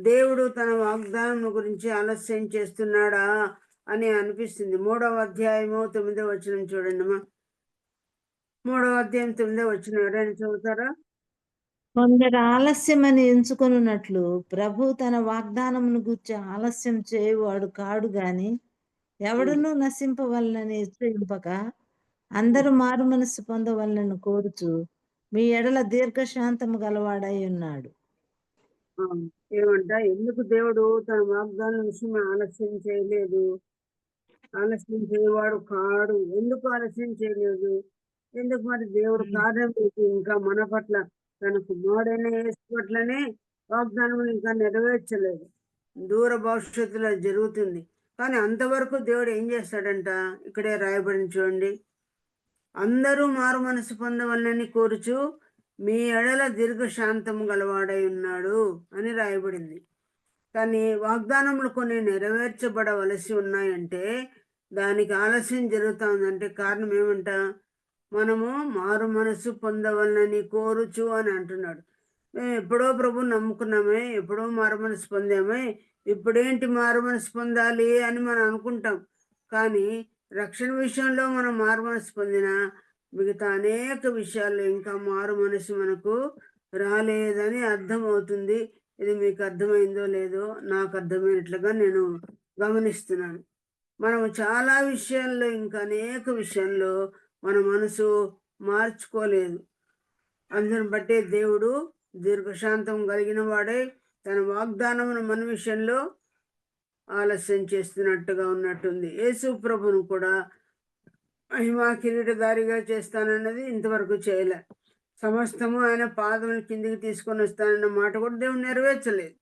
దేవుడు తన వాగ్దానం గురించి ఆలస్యం చేస్తున్నాడా అని అనిపిస్తుంది. 3వ అధ్యాయము 9వ వచనం చూడండి అమ్మా. 3వ అధ్యాయం 9వ వచనం ఎవరైనా చదువుతారా? కొందరు ఆలస్యమని ఎంచుకొనున్నట్లు ప్రభు తన వాగ్దానమును గూర్చి ఆలస్యం చేయువాడు కాడు గాని ఎవడునూ నశింపవలనని హెచ్చరింపక అందరూ మారు మనస్సు పొందవలనని కోరుచు మీ ఎడల దీర్ఘశాంతము గలవాడై ఉన్నాడు. ఏమంట? ఎందుకు దేవుడు తన వాగ్దానం విషయం ఆలస్యం చేయలేదు? ఆలస్యం చేయవాడు కాడు. ఎందుకు ఆలస్యం చేయలేదు? ఎందుకు మరి దేవుడు కార్యం ఇంకా మన పట్ల, తన కుమారుడైన యేసు పట్లనే వాగ్దానం ఇంకా నెరవేర్చలేదు. దూర భవిష్యత్తులో జరుగుతుంది. కానీ అంతవరకు దేవుడు ఏం చేస్తాడంట? ఇక్కడే రాయబడిన చూడండి. అందరూ మారు మనసు పొందవలనని కోరుచు మీ ఎడల దీర్ఘశాంతము గలవాడై ఉన్నాడు అని రాయబడింది. కానీ వాగ్దానములు కొన్ని నెరవేర్చబడవలసి ఉన్నాయంటే, దానికి ఆలస్యం జరుగుతా ఉందంటే కారణం ఏమంట? మనము మారు మనసు పొందవలనని కోరుచు అని అంటున్నాడు. మేము ఎప్పుడో ప్రభు నమ్ముకున్నామే, ఎప్పుడో మారు మనసు పొందామే, ఇప్పుడేంటి మారు మనసు పొందాలి అని మనం అనుకుంటాం. కానీ రక్షణ విషయంలో మనం మారు మనసు పొందిన మిగతా అనేక విషయాల్లో ఇంకా మారు మనసు మనకు రాలేదని అర్థమవుతుంది. ఇది మీకు అర్థమైందో లేదో నాకు అర్థమైనట్లుగా నేను గమనిస్తున్నాను. మనము చాలా విషయాల్లో, ఇంకా అనేక విషయాల్లో మన మనసు మార్చుకోలేదు. అందుని బట్టే దేవుడు దీర్ఘశాంతం కలిగిన వాడే తన వాగ్దానమును మన విషయంలో ఆలస్యం చేస్తున్నట్టుగా ఉన్నట్టుంది. యేసు ప్రభును కూడా మహిమా కిరీటధారిగా చేస్తానన్నది ఇంతవరకు చేయలే. సమస్తము ఆయన పాదముల కిందికి తీసుకొని వస్తానన్న మాట కూడా దేవుడు నెరవేర్చలేదు.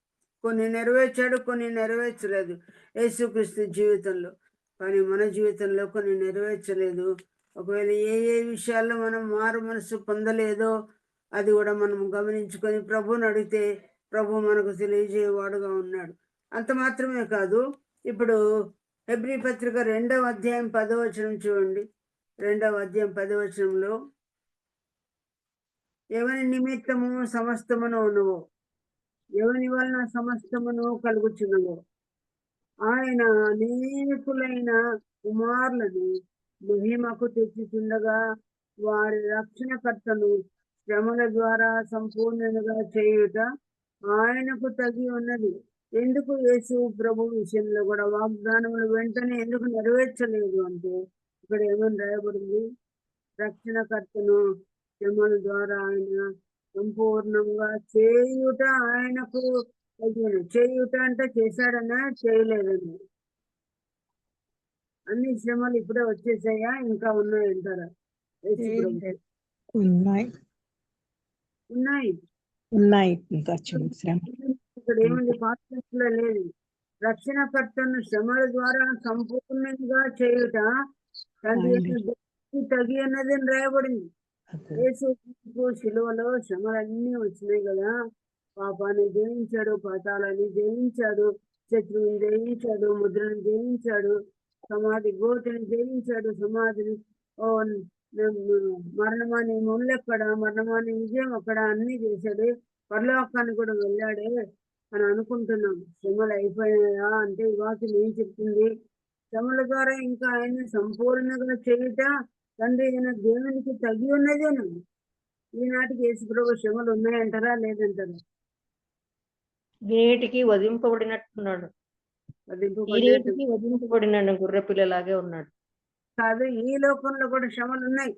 కొన్ని నెరవేర్చాడు, కొన్ని నెరవేర్చలేదు యేసుక్రీస్తు జీవితంలో. కానీ మన జీవితంలో కొన్ని నెరవేర్చలేదు. ఒకవేళ ఏ ఏ విషయాల్లో మనం మారు మనసు పొందలేదో అది కూడా మనం గమనించుకొని ప్రభువుని అడిగితే ప్రభు మనకు తెలియజేయవాడుగా ఉన్నాడు. అంత మాత్రమే కాదు, ఇప్పుడు హెబ్రీ పత్రిక 2వ అధ్యాయం 10వ వచనం చూడండి. 2వ అధ్యాయం 10వ వచనంలో, ఎవని నిమిత్తము సమస్తమును ఉన్నవో, ఎవని వలన సమస్తమును కలుగుచున్నవో, ఆయన అనేకులైన కుమారులను మహిమకు తెచ్చుచుండగా వారి రక్షణకర్తను శ్రమల ద్వారా సంపూర్ణంగా చేయుట ఆయనకు తగి ఉన్నది. ఎందుకు యేసు ప్రభు విషయంలో కూడా వాగ్దానములు వెంటనే ఎందుకు నెరవేర్చలేదు అంటే, ఇక్కడ ఏమని రాయబడింది? రక్షణకర్తను శ్రమల ద్వారా ఆయన సంపూర్ణంగా చేయుట ఆయనకు తగిన. చేయుట అంటే చేశాడనా చేయలేదన్నా? అన్ని శ్రమలు ఇప్పుడే వచ్చేసాయా, ఇంకా ఉన్నాయంటారా? యేసు ప్రభు ఉన్నాయి ఉన్నాయి. ఉన్నాయి ఇంకా శ్రమ. ఇక్కడ ఏముంది? పాఠ్యాంశంలో లో లేదు. రక్షణకర్తను శ్రమల ద్వారా సంపూర్ణంగా చేయుట తండ్రి తగి అన్నది అని రాయబడింది. యేసు శిలువలో శ్రమలన్నీ వచ్చినాయి కదా. పాపాన్ని జయించాడు, పాతాళాన్ని జయించాడు, శత్రువుని జయించాడు, ముద్రను జయించాడు, సమాధి గోటిని జయించాడు, సమాధిని మరణమాని ముళ్ళెక్కడ, మరణమాని విజయం అక్కడ అన్ని చేశాడు. పరలోకాన్ని కూడా వెళ్ళాడే అని అనుకుంటున్నాం. శ్రమలు అయిపోయాయా అంటే ఈ వాక్యం ఏం చెప్తుంది? శ్రమల ద్వారా ఇంకా ఆయన సంపూర్ణంగా చేయుట తండ్రి అయిన దేవునికి తగి ఉన్నదేను. ఈనాటికి యేసుప్రభు శ్రమలు ఉన్నాయంటారా లేదంటారా? నేటికి వధింపబడినట్టున్నాడు. వధింపబడిన గుర్రె పిల్లలాగే ఉన్నాడు. కాదు, ఈ లోకంలో కూడా శ్రమలు ఉన్నాయి.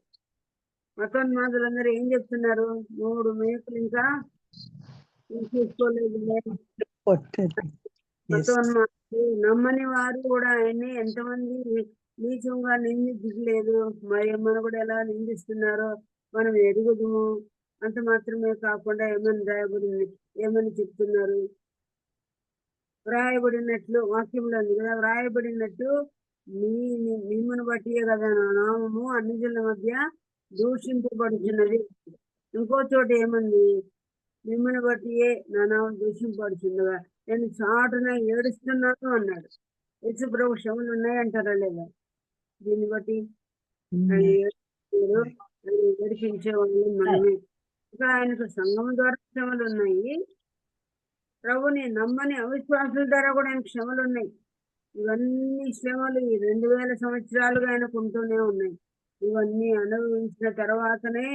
మతోన్మాదులందరూ ఏం చెప్తున్నారు? 3 మేకులు ఇంకా తీసుకోలేదు. మతోన్మాదులు నమ్మని వారు కూడా ఆయన్ని ఎంతమంది నీచంగా నిందించలేదు. మరి మనం కూడా ఎలా నిందిస్తున్నారో మనం ఎరుగుదుము. అంత మాత్రమే కాకుండా ఏమని రాయబడింది, ఏమని చెప్తున్నారు? వ్రాయబడినట్లు వాక్యంలో ఉంది కదా, వ్రాయబడినట్టు మిమ్మల్ని బట్టియే కదా నా నామము అన్ని జనుల మధ్య దూషింపబడుచున్నది. ఇంకో చోట ఏమంది? మిమ్మల్ని బట్టియే నా నామం దూషింపబడుచుండగా నేను చాటున ఏడుస్తున్నాను అన్నాడు. యేసు ప్రభు శ్రమలు ఉన్నాయంటారా లేదా? దీన్ని బట్టి ఏడిపించే వాళ్ళు మనమే. ఇంకా ఆయనకు సంఘం ద్వారా శ్రమలు ఉన్నాయి. ప్రభుని నమ్మని అవిశ్వాసుల ద్వారా కూడా ఆయనకు శ్రమలు ఉన్నాయి. ఇవన్నీ శ్రమలు ఈ 2000 సంవత్సరాలుగా ఆయనకు ఉంటూనే ఉన్నాయి. ఇవన్నీ అనుభవించిన తర్వాతనే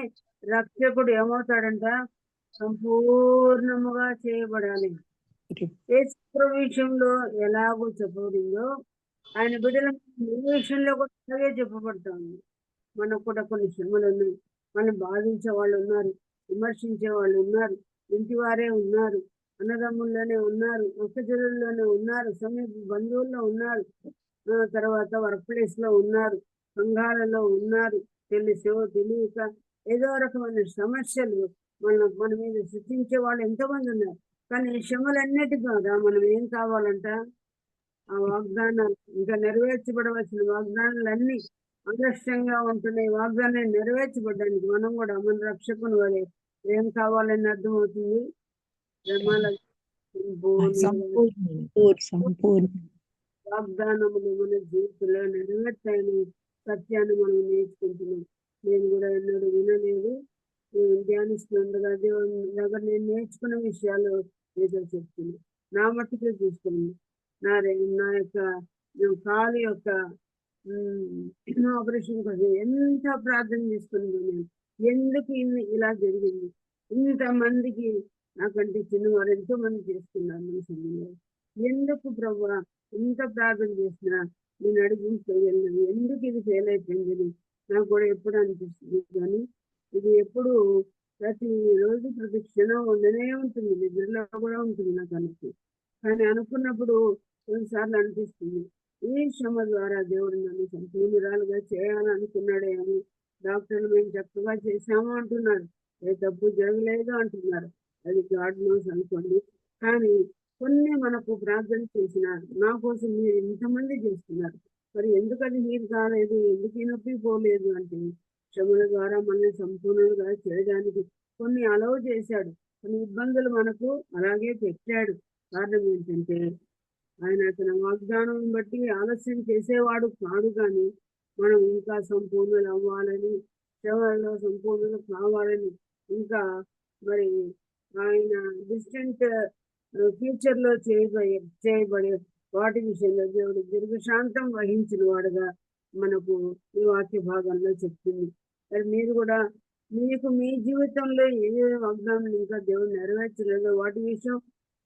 రక్షకుడు ఏమవుతాడంట? సంపూర్ణముగా చేయబడాలి. యేసు ప్రభు విషయంలో ఎలాగో చెప్పబడిందో ఆయన బిడ్డల విషయంలో కూడా అలాగే చెప్పబడతా ఉంది. మనకు కూడా కొన్ని శ్రమలు ఉన్నాయి. మనం బాధించే వాళ్ళు ఉన్నారు, విమర్శించే వాళ్ళు ఉన్నారు, ఇంటి వారే ఉన్నారు, అన్నదమ్ముల్లోనే ఉన్నారు, ఒక్కజనుల్లోనే ఉన్నారు, సమీప బంధువుల్లో ఉన్నారు, తర్వాత వర్క్ ప్లేస్ లో ఉన్నారు, సంఘాలలో ఉన్నారు. తెలుసో తెలియక ఏదో రకమైన సమస్యలు మన మీద సృష్టించే వాళ్ళు ఎంతోమంది ఉన్నారు. కానీ శ్రమలన్నిటి ద్వారా మనం ఏం కావాలంట? ఆ వాగ్దానాలు, ఇంకా నెరవేర్చబడవలసిన వాగ్దానాలన్నీ ఆలస్యంగా ఉంటున్నాయి. వాగ్దానాన్ని నెరవేర్చబడ్డానికి మనం కూడా మన రక్షకుని వలె ఏం కావాలని అర్థమవుతుంది? వాగ్దానములు మన జీవితంలో నెరవేర్చాయని సత్యాన్ని మనం నేర్చుకుంటున్నాం. నేను కూడా ఎన్నడూ వినలేదు, నేను ధ్యానిస్తుండగా దేవుని దగ్గర నేను నేర్చుకున్న విషయాలు ఏదో చెప్తున్నాను. నా మట్టుకే చూసుకున్నాను. నా యొక్క కాలు యొక్క ఆపరేషన్ కోసం ఎంత ప్రార్థన చేసుకున్నాను నేను. ఎందుకు ఇలా జరిగింది? ఇంతమందికి నాకంటే చిన్నవారు ఎంతో మంది చేస్తున్నారు మన సమయంలో. ఎందుకు ప్రభు ఎంత ప్రార్థన చేసినా నేను అడిగించగలిగినది, ఎందుకు ఇది ఫెయిల్ అయిపోయిందని నాకు కూడా ఎప్పుడు అనిపిస్తుంది. కానీ ఇది ఎప్పుడు ప్రతిరోజు ప్రతి క్షణం ఉండనే ఉంటుంది, నిద్రలో కూడా ఉంటుంది నాకు అనిపిస్తుంది. కానీ అనుకున్నప్పుడు కొన్నిసార్లు అనిపిస్తుంది, ఈ శ్రమ ద్వారా దేవుడు నన్ను సంపూర్ణురాలుగా చేయాలనుకున్నాడేమో. డాక్టర్లు మేము చక్కగా చేశాము అంటున్నారు, ఏ తప్పు జరగలేదు అంటున్నారు. అది గాడ్ నోస్ అనుకోండి. కానీ కొన్ని మనకు ప్రార్థన చేసినారు. నా కోసం మీరు ఇంతమంది చేస్తున్నారు, మరి ఎందుకని మీరు కాలేదు, ఎందుకు ఈ నొప్పి పోలేదు అంటే శ్రమల ద్వారా మనల్ని సంపూర్ణంగా చేయడానికి కొన్ని అలవ చేశాడు, కొన్ని ఇబ్బందులు మనకు అలాగే పెట్టాడు. కారణం ఏంటంటే ఆయన తన వాగ్దానం బట్టి ఆలస్యం చేసేవాడు కాదు, కానీ మనం ఇంకా సంపూర్ణులు అవ్వాలని, శ్రమలలో సంపూర్ణులు కావాలని, ఇంకా మరి ఆయన డిస్టెంట్ ఫ్యూచర్ లో చేయబడే వాటి విషయంలో దేవుడు దీర్ఘశాంతం వహించిన వాడుగా మనకు ఈ వాక్య భాగంలో చెప్తుంది. మరి మీరు కూడా మీకు మీ జీవితంలో ఏ వాగ్దానం ఇంకా దేవుడు నెరవేర్చలేదో వాటి విషయం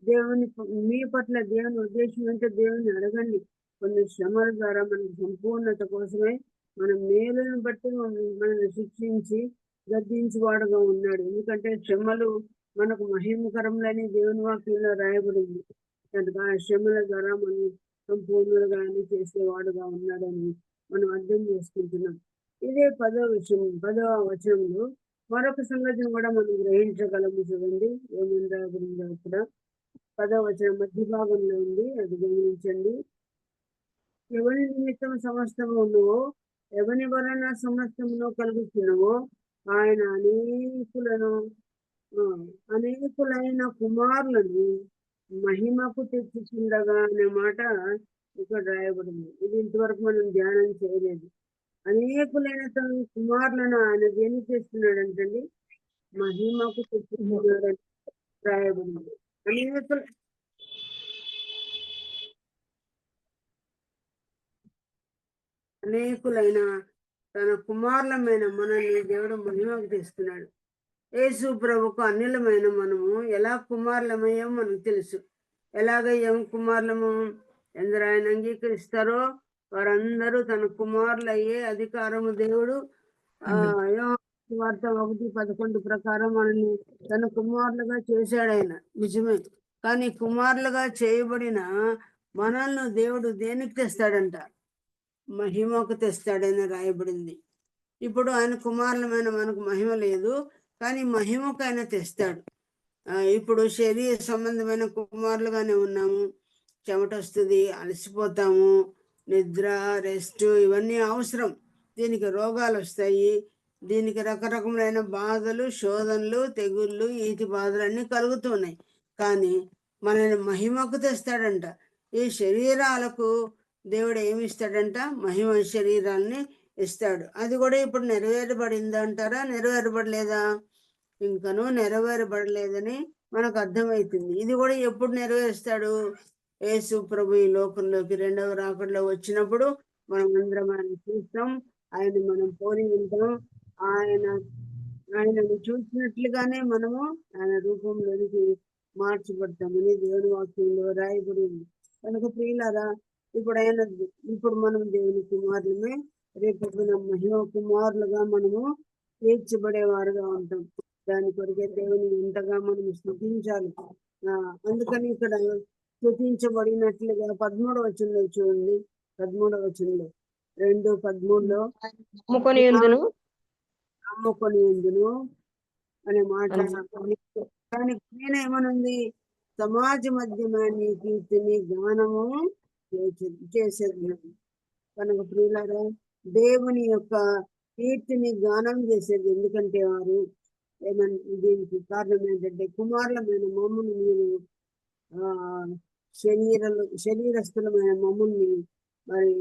దేవుని మీ పట్ల దేవుని ఉద్దేశం అంటే దేవుని అడగండి. కొన్ని శ్రమల ద్వారా మనకు సంపూర్ణత కోసమే మన మేలును బట్టి మనల్ని శిక్షించి గద్దించువాడుగా ఉన్నాడు. ఎందుకంటే శ్రమలు మనకు మహిమకరములని దేవుని వాక్యంలో రాయబడింది కనుక ఆ శ్రమల ద్వారా మనం సంపూర్ణులుగా చేసేవాడుగా ఉన్నాడని మనం అర్థం చేసుకుంటున్నాం. ఇదే 10వ వచనంలో మరొక సంగతిని కూడా మనం గ్రహించగలము. చూడండి ఏమని రాయబడిందో అక్కడ 10వ వచనం మధ్య భాగంలో ఉంది, అది గమనించండి. ఎవరి నిమిత్తం సమస్తము ఉన్నవో, ఎవరి వలన సమస్తమును కలుగుతున్నవో ఆయన అనేకులైన కుమారులను మహిమకు తెచ్చుచుండగా అనే మాట ఇక్కడ రాయబడింది. ఇది ఇంతవరకు మనం ధ్యానం చేయలేదు. అనేకులైన తన కుమారులను ఆయన ఏమి చేస్తున్నాడంటండి, మహిమకు తెచ్చుకున్నాడని రాయబడింది. అనేకులైన తన కుమారులమైన మనల్ని దేవుడు మహిమకు తెస్తున్నాడు. యేసు ప్రభుకు అన్యులమైన మనము ఎలా కుమారులమయ్యాం మనకు తెలుసు. ఎలాగయ్యాం కుమారులము? ఎందరు ఆయన అంగీకరిస్తారో వారందరూ తన కుమారులు అయ్యే అధికారము దేవుడు వార్త 1:11 ప్రకారం మనల్ని తన కుమారులుగా చేశాడు. ఆయన నిజమే, కానీ కుమారులుగా చేయబడిన మనల్ని దేవుడు దేనికి తెస్తాడంట? మహిమకు తెస్తాడని రాయబడింది. ఇప్పుడు ఆయన కుమారులమైన మనకు మహిమ లేదు, కానీ మహిమకు ఆయన తెస్తాడు. ఇప్పుడు శరీర సంబంధమైన కుమారులుగానే ఉన్నాము. చెమట వస్తుంది, అలసిపోతాము, నిద్ర, రెస్ట్ ఇవన్నీ అవసరం. దీనికి రోగాలు వస్తాయి, దీనికి రకరకములైన బాధలు, శోధనలు, తెగుళ్ళు, ఈతి బాధలు అన్నీ కలుగుతున్నాయి. కానీ మనల్ని మహిమకు తెస్తాడంట. ఈ శరీరాలకు దేవుడు ఏమి ఇస్తాడంట? మహిమ శరీరాల్ని ఇస్తాడు. అది కూడా ఇప్పుడు నెరవేరబడింది అంటారా? నెరవేరబడలేదా? ఇంకనూ నెరవేరబడలేదని మనకు అర్థమవుతుంది. ఇది కూడా ఎప్పుడు నెరవేరుస్తాడు? యేసు ప్రభు ఈ లోకంలోకి 2వ రాకడలో వచ్చినప్పుడు మనం అందరం ఆయన చూస్తాం, ఆయన మనం పోలి ఉంటాం. ఆయనను చూసినట్లుగానే మనము ఆయన రూపంలోనికి మార్చబడతామని దేవుని వాక్యంలో రాయబడి ఉంది. కనుక ప్రియులారా, ఇప్పుడు మనం దేవుని కుమారులమే. రేపు మహిమ కుమారులుగా మనము తీర్చబడేవారుగా ఉంటాం. దాని కొరకే దేవుని ఎంతగా మనం స్తుతించాలి. అందుకని ఇక్కడ స్తుతించబడినట్లుగా 13వ వచనంలో చూడండి, 13వ వచనంలో 2:13లో నమ్ముకొని ఉందును అనే మాట. దానికి పైన ఏమనుంది? సమాజ మధ్యమైన నీ కీర్తిని గానము చేసేది. కనుక ప్రియులారా, దేవుని యొక్క కీర్తిని గానం చేసేది. ఎందుకంటే వారు దీనికి కారణం ఏంటంటే కుమారులమైన మమ్ముని మీరు శరీరస్థులమైన మమ్ముని మరి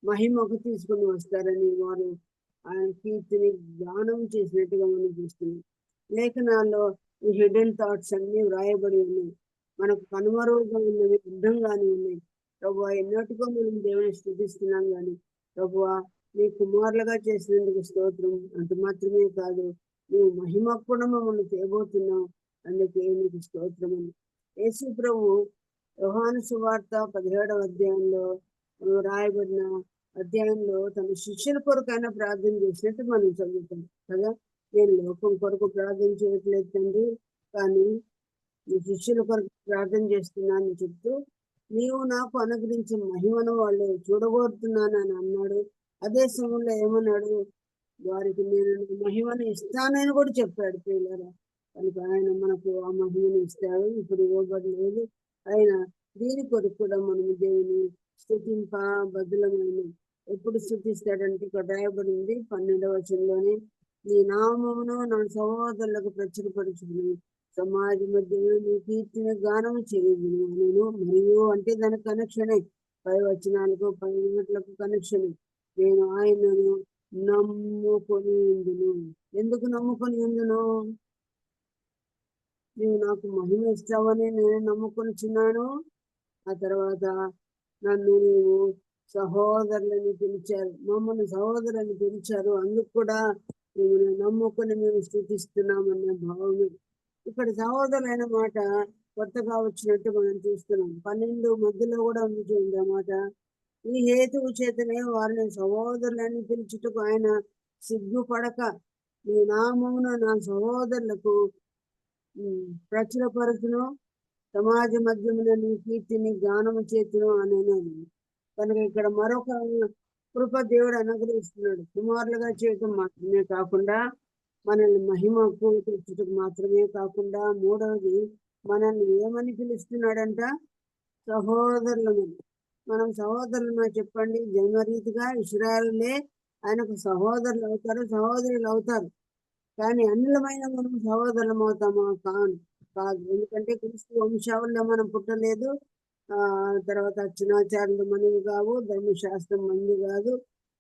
మహిమకు తీసుకుని వస్తారని వారు ఆయన కీర్తిని గానం చేసినట్టుగా మనం చూస్తున్నాం. లేఖనాల్లో ఈ హిడెన్ థాట్స్ అన్ని వ్రాయబడి ఉన్నాయి, మనకు కనుమరువుగా ఉన్నవి, అర్థంగానే ఉన్నాయి. ప్రభువా, ఎన్నటికో మనం దేవుని స్తుతిస్తున్నాం, కానీ ప్రభువా నీ కుమారులుగా చేసినందుకు స్తోత్రం. అంత మాత్రమే కాదు, నువ్వు మహిమ కూడా మమ్మల్ని చేయబోతున్నావు, అందుకే నీకు స్తోత్రం అని. యేసు ప్రభు యోహాను సువార్త 17వ అధ్యాయంలో రాయబడిన అధ్యాయంలో తన శిష్యుల కొరకైనా ప్రార్థన చేసినట్టు మనం చదువుతాం కదా. నేను లోకం కొరకు ప్రార్థన చేయట్లేదు తండ్రి, కానీ నీ శిష్యుల కొరకు ప్రార్థన చేస్తున్నానని చెప్తూ నీవు నాకు అనుగ్రహించిన మహిమను వాళ్ళు చూడగోరుతున్నానని అన్నాడు. అదే సమయంలో ఏమన్నాడు? వారికి నేను మహిమను ఇస్తానని కూడా చెప్పాడు. పిల్లరా, కనుక ఆయన మనకు ఆ మహిమను ఇస్తాడు. ఇప్పుడు ఇవ్వబడలేదు, ఆయన దీని కొరకు కూడా మనము దేవుని స్తుతింప బదులమైన ఎప్పుడు స్తుతిస్తాడంటే ఇక్కడ రాయబడింది 12వ వచనంలోనే నీ నామమును నా సహోదరులకు ప్రచురపరచుకుని సమాజ మధ్యలో నీ కీర్తిని గానం చేయదును నేను మరియు అంటే దాని కనెక్షనే 10 వచనాలకు 10 మినిట్లకు కనెక్షన్. నేను ఆయనను నమ్ముకొని ఉండును. ఎందుకు నమ్ముకొని ఉండును? నీవు నాకు మహిమ ఇస్తావని నేను నమ్ముకొనిచున్నాను. ఆ తర్వాత నన్ను నీవు సహోదరులని పిలిచారు, మమ్మల్ని సహోదరులని పిలిచారు, అందుకు కూడా మేము నమ్ముకొని మేము స్థుతిస్తున్నామన్న భావమే. ఇక్కడ సహోదరులైన మాట కొత్తగా వచ్చినట్టు మనం చూస్తున్నాం. 12 మధ్యలో కూడా ఉంది చూడండి ఆ మాట. ఈ హేతువు చేతనే వారిని సహోదరులని పిలుచుటకు ఆయన సిగ్గుపడక నీ నామమున నా సహోదరులకు ప్రచురపరచును, సమాజ మధ్యమున నీ కీర్తిని గానము చేతును అనేను. కనుక ఇక్కడ మరొక కృప దేవుడు అనుగ్రహిస్తున్నాడు. కుమారులుగా చేయటం మాత్రమే కాకుండా మనల్ని మహిమకు తెచ్చుటకు మాత్రమే కాకుండా మూడవది మనల్ని ఏమని పిలుస్తున్నాడంట? సహోదరులను. మనం సహోదరులమా చెప్పండి? జన్మరీతిగా ఇశ్రాయేలులే ఆయనకు సహోదరులు అవుతారు, సహోదరులు అవుతారు. కానీ అన్యులమైన మనం సహోదరులం అవుతామా? కాదు. ఎందుకంటే క్రీస్తు వంశావళిలో మనం పుట్టలేదు. తర్వాత అర్చనాచార్యులు మనవి కావు, ధర్మశాస్త్రం మంది కాదు.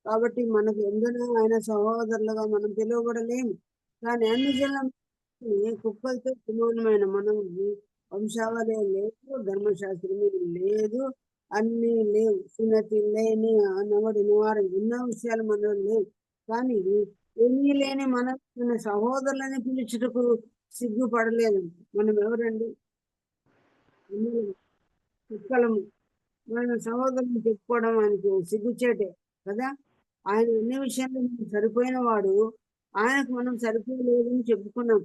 కాబట్టి మనకు ఎందులో ఆయన సహోదరులుగా మనం పిలువబడలేము. కానీ అన్ని జనం కుక్కలతో సమానమైన మనం వంశావళి లేదు, ధర్మశాస్త్రమే లేదు, అన్ని లేవు, సున్నతి లేని నవడి నివారం ఎన్నో విషయాలు మనలో లేవు. కానీ ఏమీ లేని మన సహోదరులని పిలుచుటకు సిగ్గుపడలేదు. మనం ఎవరండి? కుక్కలము. మన సహోదరుని చెప్పుకోవడం ఆయనకు సిగ్గుచేటే కదా. ఆయన అన్ని విషయాల్లో సరిపోయిన వాడు, ఆయనకు మనం సరిపోలేదని చెప్పుకున్నాం.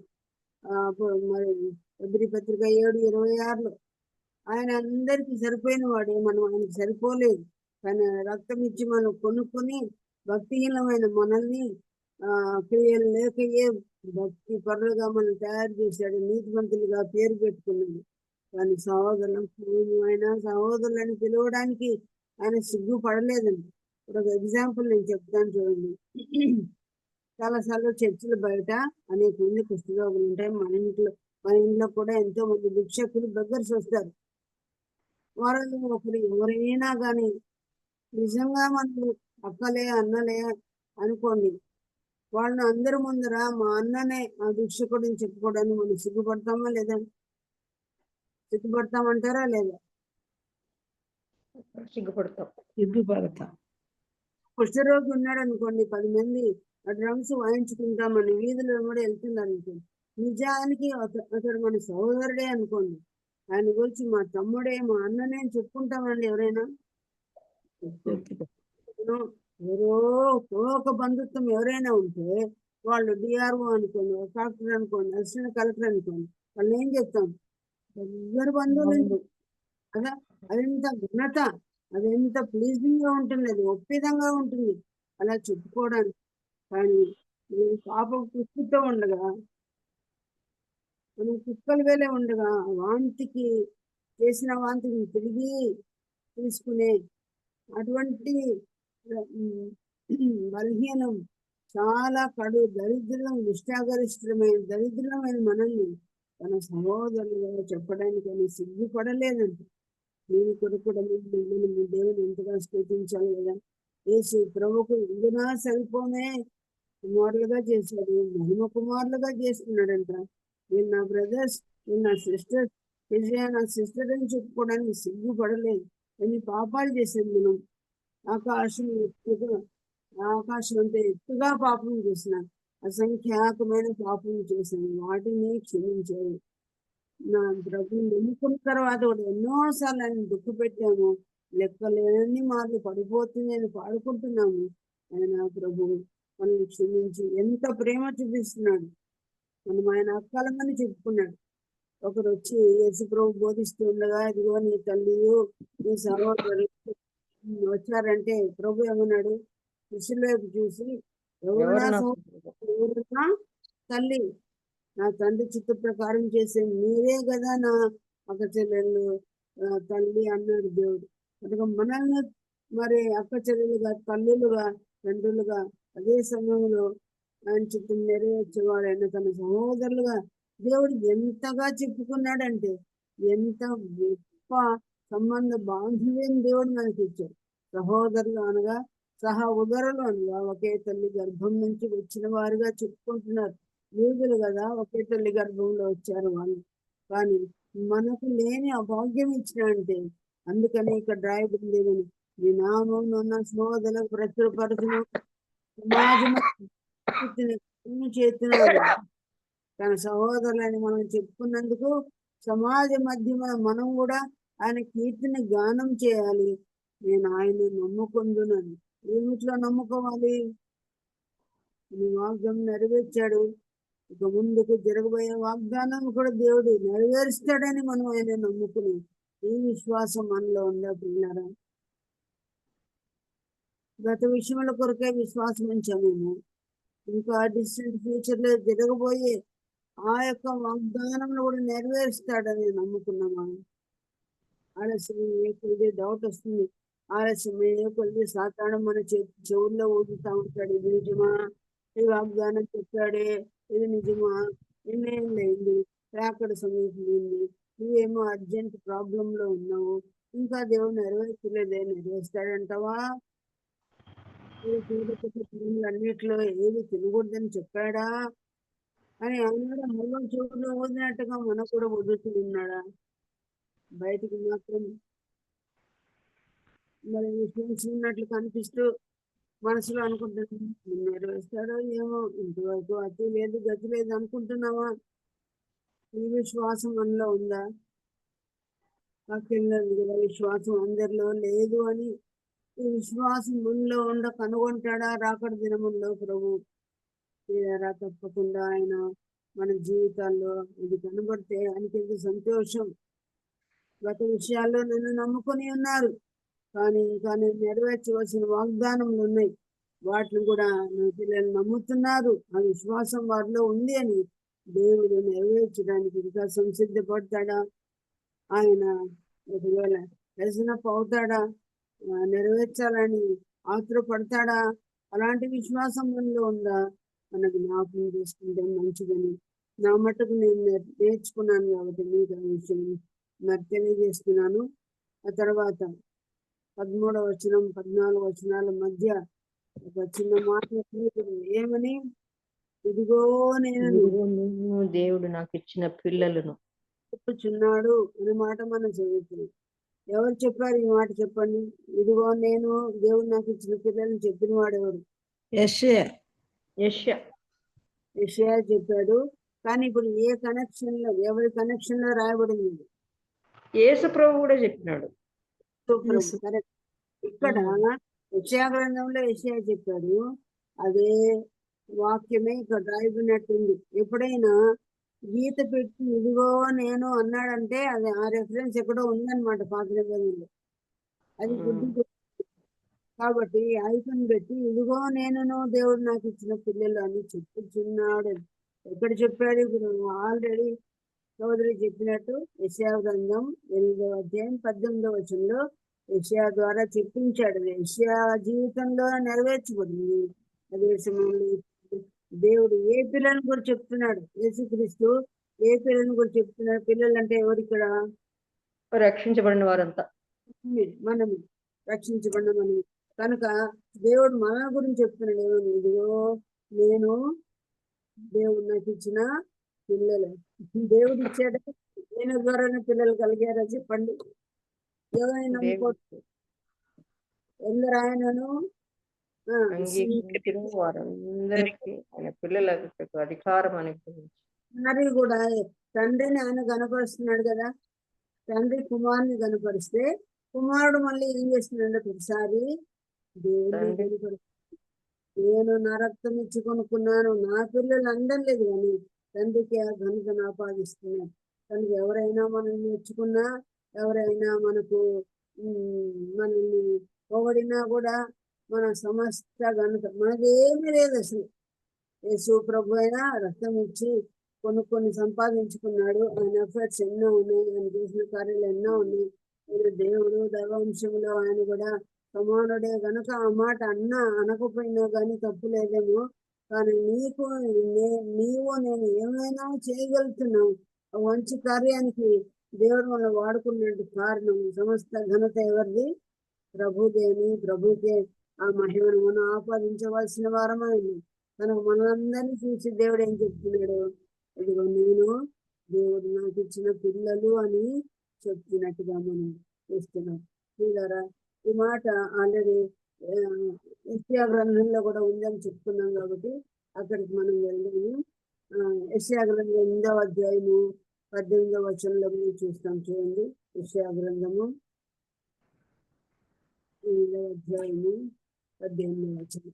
మరి ఎబ్రీ పత్రిక 7:26లో ఆయన అందరికీ సరిపోయిన వాడే, మనం ఆయనకు సరిపోలేదు. కానీ రక్తం ఇచ్చి మనం కొనుక్కొని భక్తిహీనమైన మనల్ని క్రియలు లేకయే భక్తి పరులుగా మనం తయారు చేశాడు, నీతిమంతులుగా పేరు పెట్టుకున్నాడు. కానీ ఆయన సహోదరులని పిలవడానికి ఆయన సిగ్గుపడలేదండి. ఇప్పుడు ఒక ఎగ్జాంపుల్ నేను చెప్తాను చూడండి. చాలాసార్లు చర్చిల బయట అనేక మంది కుష్ఠరోగులు ఉంటాయి. మన ఇంట్లో కూడా ఎంతో మంది భిక్షకులు బెగ్గర్స్ వస్తారు. వారిలో ఒకరు ఎవరైనా కానీ నిజంగా మనం అక్కలే అన్నలే అనుకోండి, వాళ్ళని అందరి ముందర మా అన్ననే ఆ భిక్షకుడిని చెప్పుకోవడానికి మనం సిగ్గుపడతామా లేదా? సిగ్గుపడతామంటారా లేదా? సిగ్గుపడతాం. కుష్ఠరోగి ఉన్నాడు అనుకోండి, 10 మంది ఆ డ్రమ్స్ వాయించుకుంటామని వీధిలో కూడా వెళ్తున్నారు అనుకోండి, నిజానికి అతడు మన సహోదరుడే అనుకోండి, ఆయన గురించి మా తమ్ముడే మా అన్ననే అని చెప్పుకుంటామండి ఎవరైనా? ఎవరో ఒక బంధుత్వం ఎవరైనా ఉంటే వాళ్ళు డిఆర్ఓ అనుకోండి, డాక్టర్ అనుకోండి, అసిస్టెంట్ కలెక్టర్ అనుకోండి, వాళ్ళు ఏం చెప్తాం? దగ్గర బంధువులు కదా. అదెంత ఘనత, అదెంత ప్లీజింగ్ గా ఉంటుంది, అది ఒప్పిదంగా ఉంటుంది అలా చెప్పుకోవడానికి. కానీ పాపం కుష్టితో ఉండగా, మనం కుక్కల వేలే ఉండగా వాంతికి చేసిన వాంతికి తిరిగి తీసుకునే అటువంటి బలహీనం, చాలా కడు దరిద్రం, నిష్ఠాగరిష్టమైన దరిద్రమైన మనల్ని తన సహోదరులుగా చెప్పడానికి అని సిగ్గుపడలేదంట. దీని కొరకు కూడా దేవుని ఎంతగా స్థుతించాలి కదా. యేసు ప్రభుకు ఇందునా సరిపోనే కుమారులుగా చేశాడు, మహిమ కుమారులుగా చేస్తున్నాడంట. నేను నా బ్రదర్స్, నేను నా సిస్టర్, నా సిస్టర్ అని చెప్పుకోవడానికి సిగ్గుపడలేదు. ఎన్ని పాపాలు చేశాను మనం. ఆకాశం అంతా ఎత్తుగా పాపం చేసిన, అసంఖ్యాకమైన పాపం చేశాను, వాటిని క్షమించాడు. నా ప్రభుని నమ్ముకున్న తర్వాత కూడా ఎన్నోసార్లు ఆయన దుఃఖ పెట్టాము, లెక్కలేని మార్లు పడిపోతుంది అని పాడుకుంటున్నాము. ఆయన ప్రభు మనల్ని క్షమించి ఎంత ప్రేమ చూపిస్తున్నాడు. మనం ఆయన అక్కలమని చెప్పుకున్నాడు. ఒకరు వచ్చి యేసు ప్రభు బోధిస్తూ ఉండగా, ఇదిగో నీ తల్లియు నీ సహోదరులు వచ్చారంటే ప్రభు ఏమన్నాడు? శిష్యుల వైపు చూసి, ఎవరున్నా తల్లి, నా తండ్రి చిత్త ప్రకారం చేసే మీరే కదా నా అక్క చెల్లెళ్ళు, తల్లి అన్నాడు దేవుడు. అందుకే మనల్ని మరి అక్క చెల్లెలుగా, తల్లులుగా, తండ్రులుగా, అదే సమయంలో ఆయన చిత్తం నెరవేర్చేవాడైన తన సహోదరులుగా దేవుడు ఎంతగా చెప్పుకున్నాడంటే, ఎంత గొప్ప సంబంధ బాంధవ్యం దేవుడు మనకి ఇచ్చాడు. సహోదరులు అనగా సహ ఉదరులు అనగా ఒకే తల్లి గర్భం నుంచి వచ్చిన వారుగా చెప్పుకుంటున్నారు. యూదులు కదా, ఒకే తల్లి గర్భంలో వచ్చారు వాళ్ళు. కానీ మనకు లేని అభాగ్యం ఇచ్చిన అంటే, అందుకని ఇక్కడ రాయబడింది ఏమని, ఈ నామం ఉన్న సహోదరులకు ప్రచురపరచును సమాజం చేస్తున్నాడు. తన సహోదరులని మనం చెప్పుకున్నందుకు సమాజ మధ్యమ మనం కూడా ఆయన కీర్తిని గానం చేయాలి. నేను ఆయన్ని నమ్ముకుంటున్నాను. ఏమిట్లో నమ్ముకోవాలి? ఈ వాగ్దానం నెరవేర్చాడు. ఇక ముందుకు జరగబోయే వాగ్దానం కూడా దేవుడు నెరవేరుస్తాడని మనం ఆయన నమ్ముకుని ఈ విశ్వాసం మనలో ఉందా పిల్లరా? గత విషయముల కొరకే విశ్వాసం ఉంచామేమో, ఇంకా డిస్టెంట్ ఫ్యూచర్ లో జరగబోయే ఆ యొక్క వాగ్దానంలో కూడా నెరవేరుస్తాడని నమ్ముకున్నామా? ఆలస్యం ఏ కొద్ది డౌట్ వస్తుంది. ఆలస్యం ఏ కొద్ది సాతాను మన చెవుల్లో ఊదుతా ఉంటాడు. ఇది నిజమా? ఈ వాగ్దానం చెప్పాడే, ఇది నిజమా? ఎన్నేం లేదు, రాకడ సమీపండి, నువ్వేమో అర్జెంట్ ప్రాబ్లం లో ఉన్నావు, ఇంకా దేవుడు నెరవేర్చలేదే, నెరవేర్స్తాడంటావా? అన్నిట్లో ఏది తినకూడదని చెప్పాడా అని అన్నాడు. మూలం చెవుల్లో వదిలినట్టుగా మనకు కూడా వదులుతూ ఉన్నాడా? బయటికి మాత్రం మరి విశ్వసిస్తున్నట్లు కనిపిస్తూ మనసులో అనుకుంటున్నాం, నెరవేరుస్తాడో ఏమో, ఇంతవరకు అతి లేదు గతి లేదు అనుకుంటున్నావా? ఈ విశ్వాసం మనలో ఉందా? వాక్యంలో కదా, విశ్వాసం అందరిలో లేదు అని. ఈ విశ్వాసం మనలో ఉండ కనుగొంటాడా రాకడ దినముల్లో ప్రభు? తీరా తప్పకుండా ఆయన మన జీవితాల్లో ఇది కనబడితే ఆయనకి ఎంత సంతోషం. గత విషయాల్లో నన్ను నమ్ముకొని ఉన్నారు, కానీ ఇంకా నేను నెరవేర్చవలసిన వాగ్దానములు ఉన్నాయి. వాటిని కూడా నా పిల్లలు నమ్ముతున్నారు. ఆ విశ్వాసం వారిలో ఉంది అని దేవుడు నెరవేర్చడానికి ఇంకా సంసిద్ధపడతాడా? ఆయన ఒకవేళ దర్శనపు అవుతాడా? నెరవేర్చాలని ఆతురపడతాడా? అలాంటి విశ్వాసం మనలో ఉందా? మనకు జ్ఞాపకం చేసుకుంటే మంచిదని నా మటుకు నేను నేర్చుకున్నాను కాబట్టి మీకు ఆ విషయం మరి తెలియజేస్తున్నాను. ఆ తర్వాత 13వ వచనం 14 వచనాల మధ్య ఒక చిన్న మాట ఏమని, ఇదిగో నేను దేవుడు నాకు ఇచ్చిన పిల్లలను చెప్పుచున్నాడు అనే మాట మనం చదువుతున్నాం. ఎవరు చెప్పారు ఈ మాట చెప్పండి? ఇదిగో నేను దేవుడు నాకు ఇచ్చిన పిల్లల్ని చెప్పిన వాడు ఎవరు? యెషయా. యెషయా చెప్పాడు. కానీ ఇప్పుడు ఏ కనెక్షన్ లో, ఎవరి కనెక్షన్ లో రాయబడింది? యేసు ప్రభు కూడా చెప్పినాడు. కరెక్ట్. ఇక్కడ యెషయా గ్రంథంలో యెషయా చెప్పాడు. అదే వాక్యమే ఇక్కడ రాయబడినట్టుంది. ఎప్పుడైనా గీత పెట్టి ఇదిగో నేను అన్నాడంటే అది ఆ రెఫరెన్స్ ఎక్కడో ఉందన్నమాట పాత నిబంధనలో. అది గుర్తు. కాబట్టి ఐకన్ పెట్టి ఇదిగో నేను దేవుడు నాకు ఇచ్చిన పిల్లలు అని చెప్పుచున్నాడు. ఎక్కడ చెప్పాడు? ఇప్పుడు ఆల్రెడీ సోదరి చెప్పినట్టు యెషయా గ్రంథం 8వ అధ్యాయం 18వ వచనంలో యెషయా ద్వారా చెప్పించాడు. యెషయా జీవితంలో నెరవేర్చబడింది. అదే సమయంలో దేవుడు ఏ పిల్లలను కూడా చెప్తున్నాడు. యేసుక్రీస్తు ఏ పిల్లలను కూడా చెప్తున్నాడు. పిల్లలు అంటే ఎవరు ఇక్కడ? రక్షించబడిన వారంతా, మనం రక్షించబడిన మనం. కనుక దేవుడు మన గురించి చెప్తున్నాడు ఏమని, ఇదిగో నేను దేవుడు నాకు ఇచ్చిన పిల్లలు. దేవుడు ఇచ్చాడు, నేను ద్వారానే పిల్లలు కలిగారా చెప్పండి? ఎవరైనా ఎందరు ఆయనను అంగీకరించిన వారందరికీ ఆయన పిల్లలకు అధికారం అనుగ్రహించి. తండ్రి కూడా తండ్రిని ఆయన కనపరుస్తున్నాడు కదా. తండ్రి కుమారుని కనపరిస్తే కుమారుడు మళ్ళీ ఏం చేస్తున్నాడు? ప్రతిసారి దేవుడిని కనపరుస్తున్నాడు. నేను నా రక్తం ఇచ్చి కొనుక్కున్నాను, నా పిల్లలు అనడం లేదు, కానీ తండ్రికి ఆ ఘనతను ఆపాదిస్తున్నాడు. కనుక ఎవరైనా మనం నేర్చుకున్నా, ఎవరైనా మనకు మనల్ని పొగడినా కూడా మన సమస్త ఘనత మనదేమీ లేదు అసలు. యేసు ప్రభు అయినా రక్తం ఇచ్చి కొన్ని సంపాదించుకున్నాడు. ఆయన ఎఫర్ట్స్ ఎన్నో ఉన్నాయి, ఆయన చేసిన కార్యాలు ఎన్నో ఉన్నాయి. ఆయన దేవుడు దైవాంశంలో ఆయన కూడా సమానుడే గనుక ఆ మాట అనకపోయినా కానీ తప్పు లేదేమో. కానీ నీవు నేను ఏమైనా చేయగలుగుతున్నావు. ఆ మంచి కార్యానికి దేవుడు మనం వాడుకున్నట్టు కారణం సమస్త ఘనత ఎవరిది? ప్రభుకే ఆ మహిమను మనం ఆపాదించవలసిన వారమైన కనుక మనందరినీ చూసి దేవుడు ఏం చెప్తున్నాడు? ఇదిగో నేను దేవుడు నాకు ఇచ్చిన పిల్లలు అని చెప్తున్నట్టుగా మనం చూస్తున్నాం. చూడారా, ఈ మాట ఆల్రెడీ యెషయా గ్రంథంలో కూడా ఉందని చెప్తున్నాం కాబట్టి అక్కడికి మనం వెళ్దాము. యెషయా గ్రంథం 8వ అధ్యాయము 18వ వచనంలో మనం చూస్తాం. చూడండి, యెషయా గ్రంథము 8వ అధ్యాయము 18వ వచనం.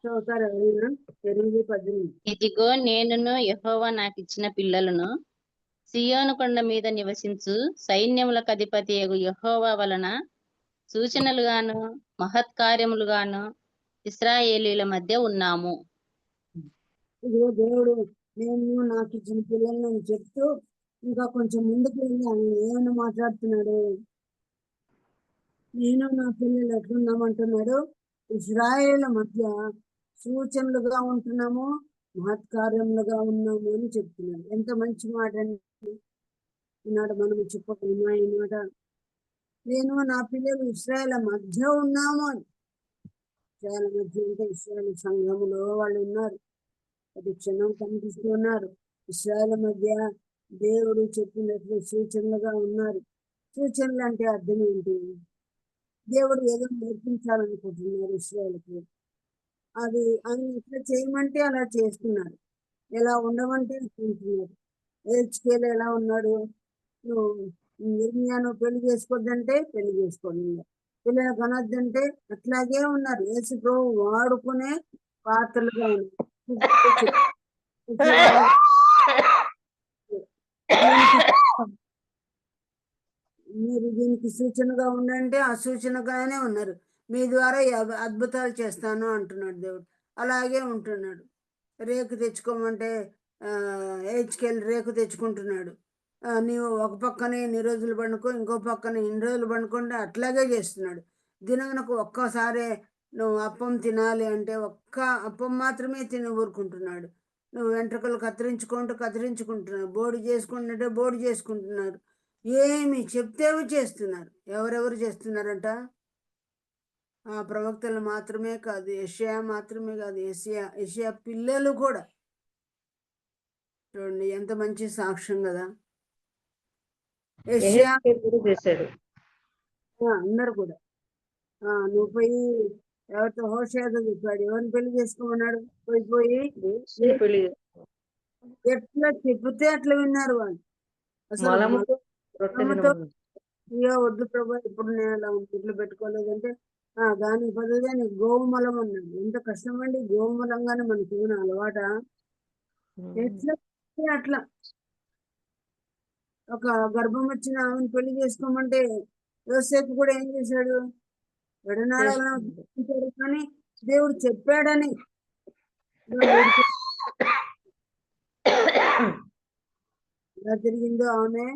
చదువుతారా ఎవరైనా? 8:18. ఇదిగో నేనును యెహోవా నాకు ఇచ్చిన పిల్లలను సియోను కొండ మీద నివసించు సైన్యములకు అధిపతియగు యెహోవా వలన సూచనలుగాను మహత్కార్యములుగాను ఇశ్రాయేలీల మధ్య ఉన్నాము. ఇదిగో దేవుడు నేను నాకు ఇచ్చిన పిల్లలను అని చెప్తూ ఇంకా కొంచెం ముందుకు వెళ్ళి ఆయన ఏమైనా మాట్లాడుతున్నాడు? నేను నా పిల్లలు ఎట్లున్నామంటున్నాడు? ఇశ్రాయేలు మధ్య సూచనలుగా ఉంటున్నాము, మహత్కార్యములుగా ఉన్నాము అని చెప్తున్నాడు. ఎంత మంచి మాట అండి! ఈనాడు మనము చెప్పకుండా ఈ మాట, నేను నా పిల్లలు ఇశ్రాయేల్ మధ్య ఉన్నాము అని. ఇశ్రాయేల్ మధ్య అంటే ఇశ్రాయేల్ సంఘములో వాళ్ళు ఉన్నారు, అది క్షణం కనిపిస్తూ ఉన్నారు. ఇశ్రాయేల్ మధ్య దేవుడు చెప్పినట్లు సూచనలుగా ఉన్నారు. సూచనలు అంటే అర్థం ఏంటి? దేవుడు ఏదో నేర్పించాలనుకుంటున్నారు ఇశ్రాయేలుకి. అది ఆయన ఎట్లా చేయమంటే అలా చేస్తున్నారు, ఎలా ఉండమంటే ఉంటున్నారు. హెచ్కేలు ఎలా ఉన్నాడు? నువ్వు ఇర్మియాను పెళ్లి చేసుకోవద్దంటే పెళ్లి చేసుకోండి, పిల్లలు కనొద్దంటే అట్లాగే ఉన్నారు. యేసు ప్రభు వాడుకునే పాత్రలుగా ఉన్నారు. మీరు దీనికి సూచనగా ఉండంటే ఆ సూచనగానే ఉన్నారు. మీ ద్వారా అద్భుతాలు చేస్తాను అంటున్నాడు దేవుడు. అలాగే ఉంటున్నాడు. రేకు తెచ్చుకోమంటే హెచ్కేల్ రేకు తెచ్చుకుంటున్నాడు. నీవు ఒక పక్కనే ఇన్ని రోజులు పండుకో, ఇంకో పక్కన ఇన్ని రోజులు పండుకుంటే అట్లాగే చేస్తున్నాడు. దినమునకు ఒక్కసారే నువ్వు అప్పం తినాలి అంటే ఒక్క అప్పం మాత్రమే తిని ఊరుకుంటున్నాడు. నువ్వు వెంట్రుకలు కత్తిరించుకుంటున్నాడు, బోడి చేసుకుంటుంటే బోడి చేసుకుంటున్నారు. ఏమి చెప్తేవి చేస్తున్నారు. ఎవరెవరు చేస్తున్నారంట? ఆ ప్రవక్తలు మాత్రమే కాదు, యెషయా మాత్రమే కాదు, యెషయా పిల్లలు కూడా. చూడండి ఎంత మంచి సాక్ష్యం కదా. యెషయా చేశాడు అందరు కూడా నువ్వు పోయి ఎవరితో హోషేదో చెప్పాడు, ఎవరిని పెళ్లి చేసుకోమన్నాడు? పోయి పెళ్లి ఎట్లా చెబితే అట్లా విన్నారు వాళ్ళు. అసలు అయ్యో వద్దు ప్రభా, ఇప్పుడు నేను అలా ఇంట్లో పెట్టుకోలేదంటే దాని బదులుగా నీకు గోమలం అన్నాడు. ఎంత కష్టం అండి, గోమలంగానే మనకి ఏమైనా అలవాట? ఎట్లా అట్లా ఒక గర్భం వచ్చిన ఆమెను పెళ్లి చేసుకోమంటే యోసేపు కూడా ఏం చేశాడు? విడనాడాలని ఉద్దేశించాడు, కానీ దేవుడు చెప్పాడని ఎలా జరిగిందో ఆమె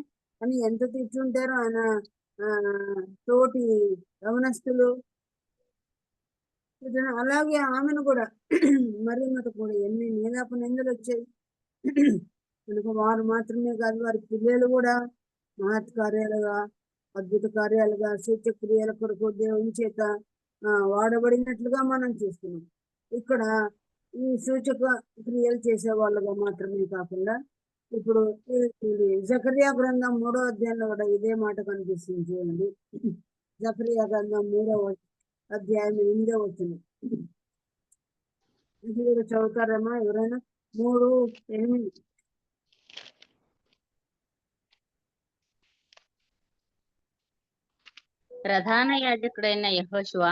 అని ఎంత తిట్టుంటారో ఆయన తోటి యవనస్తులు. అలాగే ఆమెను కూడా మరి కూడా ఎన్ని నీలాప నిందలు వచ్చాయి. కనుక వారు మాత్రమే కాదు, వారి పిల్లలు కూడా మహత్కార్యాలుగా, అద్భుత కార్యాలుగా, సూచక్రియల కొరకు దేవుని చేత వాడబడినట్లుగా మనం చూస్తున్నాం. ఇక్కడ ఈ సూచక క్రియలు చేసే వాళ్ళుగా మాత్రమే కాకుండా ఇప్పుడు జకర్యా గ్రంథం 3వ అధ్యాయంలో కూడా ఇదే మాట కనిపిస్తుంది. చూడండి, జకర్యా గ్రంథం 3వ అధ్యాయం 8వ వచనం. ఇది కూడా చదువుతారమ్మా ఎవరైనా? 3:8. ప్రధాన యాజకుడైన యెహోషువ,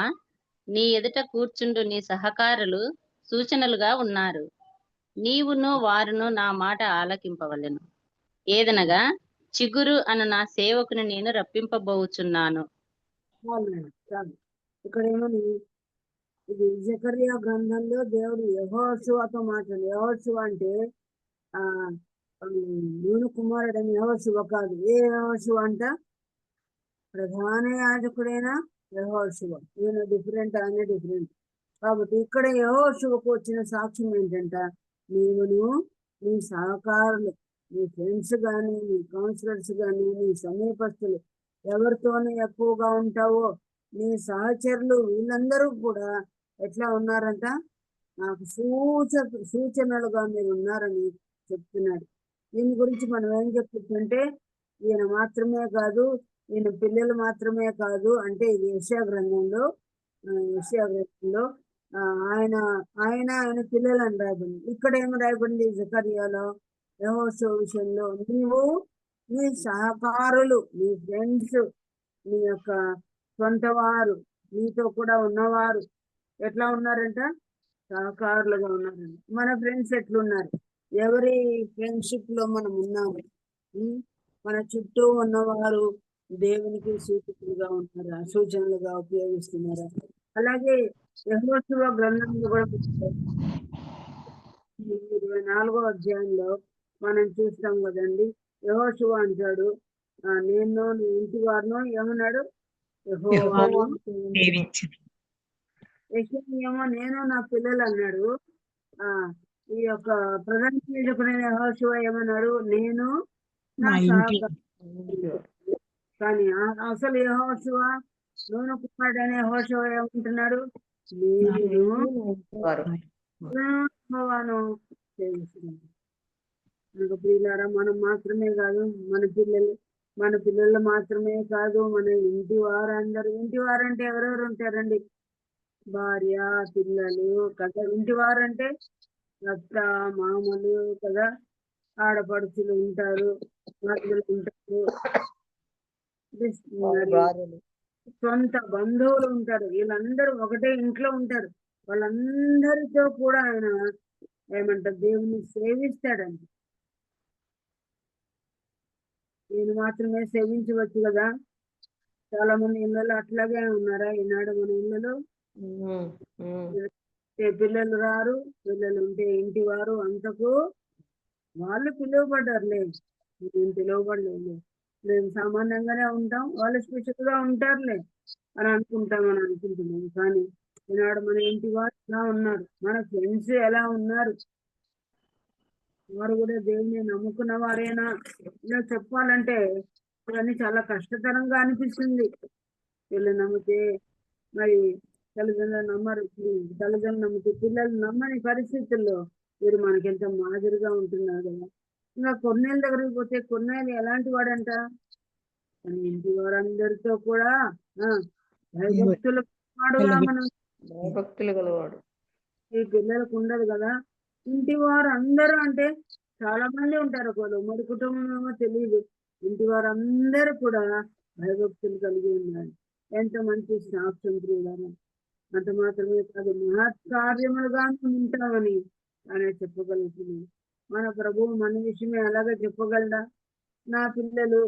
నీ ఎదుట కూర్చుండు నీ సహకారులు సూచనలుగా ఉన్నారు. నీవును వారును నా మాట ఆలకింపవలెను. ఏదనగా చిగురు అను నా సేవకుని నేను రప్పింపబోచున్నాను. ఇక్కడ ఏమని? ఇది జకర్యా గ్రంథంలో దేవుడు యెహోషువతో మాట్లాడు. యెహోషువ అంటే ఆ నూను కుమారుడని యెహోషువ కాదు. ఏ యెహోషువ అంట? ప్రధాన యాజకుడైన యెహోషువ. ఈయన డిఫరెంట్, ఆయన డిఫరెంట్. కాబట్టి ఇక్కడ యెహోషువకు వచ్చిన సాక్ష్యం ఏంటంట? నీవును నీ సహకారులు, నీ ఫ్రెండ్స్ కానీ, నీ కౌన్సిలర్స్ కానీ, నీ సమీపస్తులు ఎవరితోనే ఎక్కువగా ఉంటావో నీ సహచరులు వీళ్ళందరూ కూడా ఎట్లా ఉన్నారంట? నాకు సూచనలుగా మీరు ఉన్నారని చెప్తున్నాడు. దీని గురించి మనం ఏం చెప్తుంటే, ఈయన మాత్రమే కాదు, ఈయన పిల్లలు మాత్రమే కాదు అంటే ఇది యెషయా గ్రంథంలో ఆయన ఆయన ఆయన పిల్లలు అని రాయబడింది. ఇక్కడ ఏమి రాయబడింది? జకర్యాలో యెహోషువ విషయంలో నీవు నీ సహకారులు, నీ ఫ్రెండ్స్, నీ యొక్క సొంత వారు, నీతో కూడా ఉన్నవారు ఎట్లా ఉన్నారంట? సహకారులుగా ఉన్నారంట. మన ఫ్రెండ్స్ ఎట్లున్నారు? ఎవరి ఫ్రెండ్షిప్ లో మనం ఉన్నాము? మన చుట్టూ ఉన్నవారు దేవునికి సూచనలుగా ఉన్నారా, సూచనలుగా ఉపయోగిస్తున్నారా? అలాగే యెహోషువ గ్రంథంలో కూడా 24వ అధ్యాయంలో మనం చూస్తాం కదండి. యెహోషువ అంటాడు, నేను నీ ఇంటి వారిను ఏమన్నాడు? యెహోవాను ఏమో నేను నా పిల్లలు అన్నాడు. ఈ యొక్క ప్రధాన యాజకుడైన యెహోషువ ఏమన్నాడు? నేను నా సహకారులు. కానీ అసలు యెహోషువ నూనె కుమారుడైన యెహోషువ ఏమంటున్నాడు? నేను యెహోవాను సేవిస్తున్నాను. ప్రియులారా, మనం మాత్రమే కాదు, మన పిల్లలు మాత్రమే కాదు, మన ఇంటి వారందరూ. ఇంటి వారంటే ఎవరెవరు ఉంటారండి? భార్య, పిల్లలు కదా. ఇంటి వారంటే అత్త, మామలు కదా, ఆడపడుచులు ఉంటారు, మరుదులు ఉంటారు, సొంత బంధువులు ఉంటారు. వీళ్ళందరూ ఒకటే ఇంట్లో ఉంటారు. వాళ్ళందరితో కూడా ఆయన ఏమంటారు? దేవుని సేవిస్తాడండి. నేను మాత్రమే సేవించవచ్చు కదా. చాలా మంది ఇళ్ళలో అట్లాగే ఉన్నారా ఈనాడు? మన ఇళ్ళలో పిల్లలు రారు, పిల్లలు ఉంటే ఇంటి వారు అంతకు వాళ్ళు పిలువబడ్డారులే, మేము పిలువబడలేదు, మేము సామాన్యంగానే ఉంటాం, వాళ్ళు స్పెషల్ గా ఉంటారులే అని అనుకుంటున్నాం. కానీ ఈనాడు మన ఇంటి వారు ఎలా ఉన్నారు? మన ఫ్రెండ్స్ ఎలా ఉన్నారు? వారు కూడా దేవుని నమ్ముకున్న వారేనా? ఇలా చెప్పాలంటే ఇవన్నీ చాలా కష్టతరంగా అనిపిస్తుంది. వీళ్ళు నమ్మితే మరి తల్లిదండ్రులు నమ్మరు, తల్లిదండ్రులు నమ్మితే పిల్లలు నమ్మని పరిస్థితుల్లో వీరు మనకెంత మాదిరిగా ఉంటున్నారు కదా. ఇంకా కొన్నేళ్ళ దగ్గరికి పోతే కొన్నేళ్ళు ఎలాంటి వాడంట? తన ఇంటి వారందరితో కూడా భయభక్తులు వాడుగా మనం భక్తులు గలవాడు. ఈ పిల్లలకు ఉండదు కదా. ఇంటి వారు అందరూ అంటే చాలా మంది ఉంటారు, ఒకళ్ళు ఉమ్మడి కుటుంబం ఏమో తెలియదు. ఇంటి వారు అందరూ కూడా భయభక్తులు కలిగి ఉన్నారు. ఎంత మంచి సాక్ష్యం ప్రియులారా. అంత మాత్రమే కాదు, మహత్కార్యములుగా ఉంటామని ఆయన చెప్పగలుగుతున్నాం. మన ప్రభువు మన విషయమే అలాగే చెప్పగలడా? నా పిల్లలు,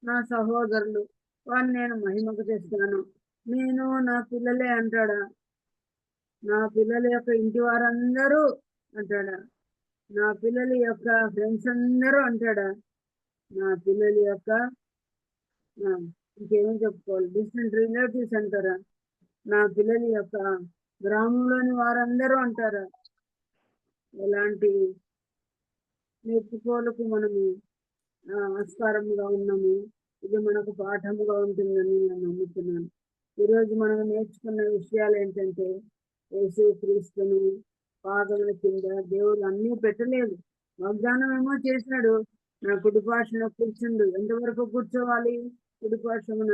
నా సహోదరులు, వారిని నేను మహిమకు తెస్తాను, నేను నా పిల్లలే అంటాడా? నా పిల్లల యొక్క ఇంటి వారందరూ అంటాడా? నా పిల్లల యొక్క ఫ్రెండ్స్ అందరూ అంటాడా? నా పిల్లల యొక్క ఇంకేమీ చెప్పుకోవాలి, డిస్టెంట్ రిలేటివ్స్ అంటారా? నా పిల్లల యొక్క గ్రామంలోని వారందరూ అంటారా? ఎలాంటి నేర్చుకోలకు మనము ఆస్కారముగా ఉన్నాము. ఇది మనకు పాఠముగా ఉంటుందని నేను నమ్ముతున్నాను. ఈరోజు మనం నేర్చుకున్న విషయాలు ఏంటంటే, యేసు క్రీస్తును పాదముల కింద దేవుడు అన్నీ పెట్టలేదు. వాగ్దానం ఏమో చేసినాడు, నా కుడిపార్శ్వమున కూర్చుండు. ఎంతవరకు కూర్చోవాలి? కుడిపార్శ్వమున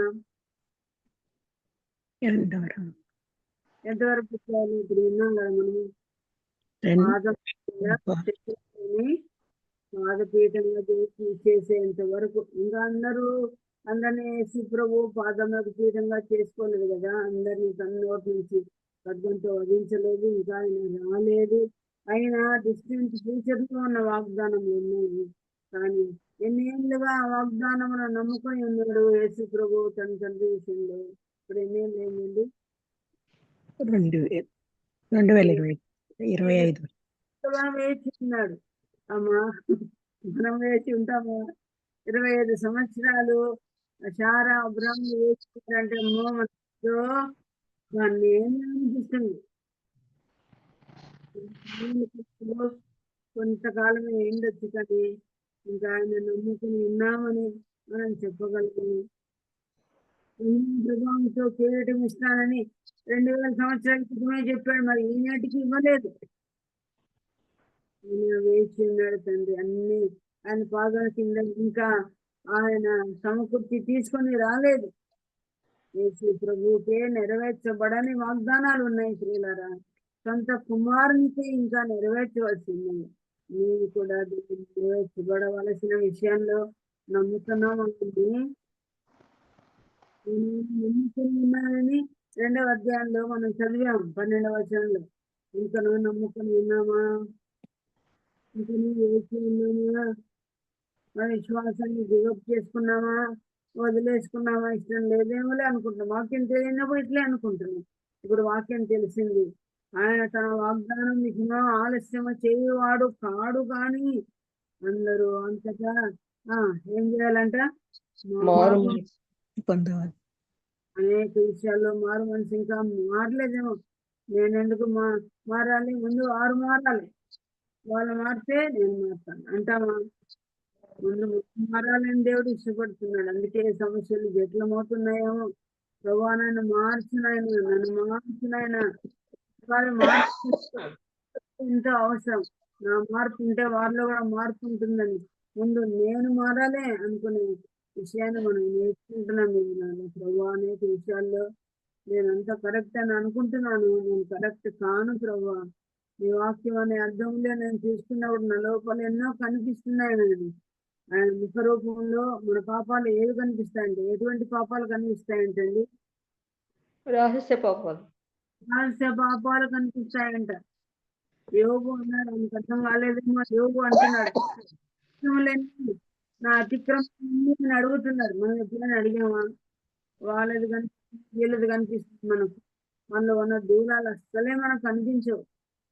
ఎంతవరకు కూర్చోవాలి? ఇప్పుడు విన్నాం కదా మనము, పాదం పాదపీఠంగా చేసేంత వరకు. ఇంకా అందరినీ యేసు ప్రభు పాదములకు పీఠంగా చేసుకోలేదు కదా. అందరినీ తన నోటి నుంచి ఖడ్గంతో వధించలేదు, ఇంకా ఆయన రాలేదు. ఆయన డిస్టెంట్ ఫ్యూచర్ లో ఉన్న వాగ్దానములు ఉన్నాయి. కానీ ఎన్ని ఏళ్ళుగా ఆ వాగ్దానమును నమ్ముకొని ఉన్నాడు యేసు ప్రభు తన తండ్రి విషయంలో. ఇప్పుడు ఎన్ని ఏళ్ళు అయిందండి? 2025 వేచి ఉన్నాడు. అమ్మా మనం వేచి ఉంటాము. 25 సంవత్సరాలు షారా అబ్రాహం వేసుకుంటారంటే అమ్మో మనతో దాన్ని ఏమి అనిపిస్తుంది. కొంతకాలమే ఏండొచ్చు కానీ ఇంకా ఆయన నమ్ముకుని ఉన్నామని మనం చెప్పగలము. ప్రభావంతో చేయటం ఇస్తానని 2000 సంవత్సరాల క్రితమే చెప్పాడు, మరి ఈనాటికి ఇవ్వలేదు. ఆయన వేచి ఉన్నాడు తండ్రి. అన్ని ఆయన పాదాల కింద ఇంకా ఆయన సమకూర్చి తీసుకొని రాలేదు. యేసు ప్రభువుకే నెరవేర్చబడని వాగ్దానాలు ఉన్నాయి ప్రియులారా. సొంత కుమారునికి ఇంకా నెరవేర్చవలసింది. నీవు కూడా నెరవేర్చబడవలసిన విషయంలో నమ్ముతున్నామండి. నమ్ముకుని ఉన్నానని 2వ అధ్యాయంలో మనం చదివాం 12వ వచనంలో. ఇంకా నువ్వు నమ్ముకుని ఉన్నామా? ఇంకా నువ్వు వేచి ఉన్నామా? మన విశ్వాసాన్ని దిగప్ చేసుకున్నామా, వదిలేసుకున్నామా? ఇష్టం లేదేమోలే అనుకుంటున్నాం. వాక్యం తెలియనప్పుడు ఇట్లే అనుకుంటున్నాం. ఇప్పుడు వాక్యం తెలిసింది. ఆయన తన వాగ్దానం నిజమా ఆలస్యమ చేయవాడు కాడు కానీ అందరూ అంతటా ఏం చేయాలంట? మారు పొందవాలి. అనేక విషయాల్లో మారు మనసు ఇంకా మారలేదేమో. నేను ఎందుకు మారాలి? ముందు వారు మారాలి. వాళ్ళు మారితే నేను మారుతాను అంటామా? ముందు మారాలని దేవుడు ఇష్టపడుతున్నాడు. అందుకే సమస్యలు జటిలమవుతున్నాయేమో. ప్రభువా నన్ను మార్చినాయన, నన్ను మార్చినాయన. వాళ్ళు మార్పు ఎంతో అవసరం. నా మార్పు ఉంటే వారిలో కూడా మార్పు ఉంటుందని ముందు నేను మారాలే అనుకునే విషయాన్ని మనం నేర్చుకుంటున్నాం. ప్రభువా అనేక విషయాల్లో నేనంతా కరెక్ట్ అని అనుకుంటున్నాను, నేను కరెక్ట్ కాను ప్రభువా. నీ వాక్యం అనే అర్థంలో నేను చూసుకున్నప్పుడు నా లోపల ఎన్నో కనిపిస్తున్నాయి. ఆయన ముఖ రూపంలో మన పాపాలు ఏవి కనిపిస్తాయంటే, ఎటువంటి పాపాలు కనిపిస్తాయంటండి? రహస్య పాపాలు. రహస్య పాపాలు కనిపిస్తాయంట. యోగు అన్నాడు, ఆయనకు అర్థం కాలేదేమో. యోగు అంటున్నాడు, నా అతిక్రమం అడుగుతున్నారు. మనం ఎప్పుడైనా అడిగామా? వాళ్ళది కనిపిస్తుంది, వీళ్ళది కనిపిస్తుంది. మనలో ఉన్న దూరాలు అస్సలే మనకు కనిపించవు.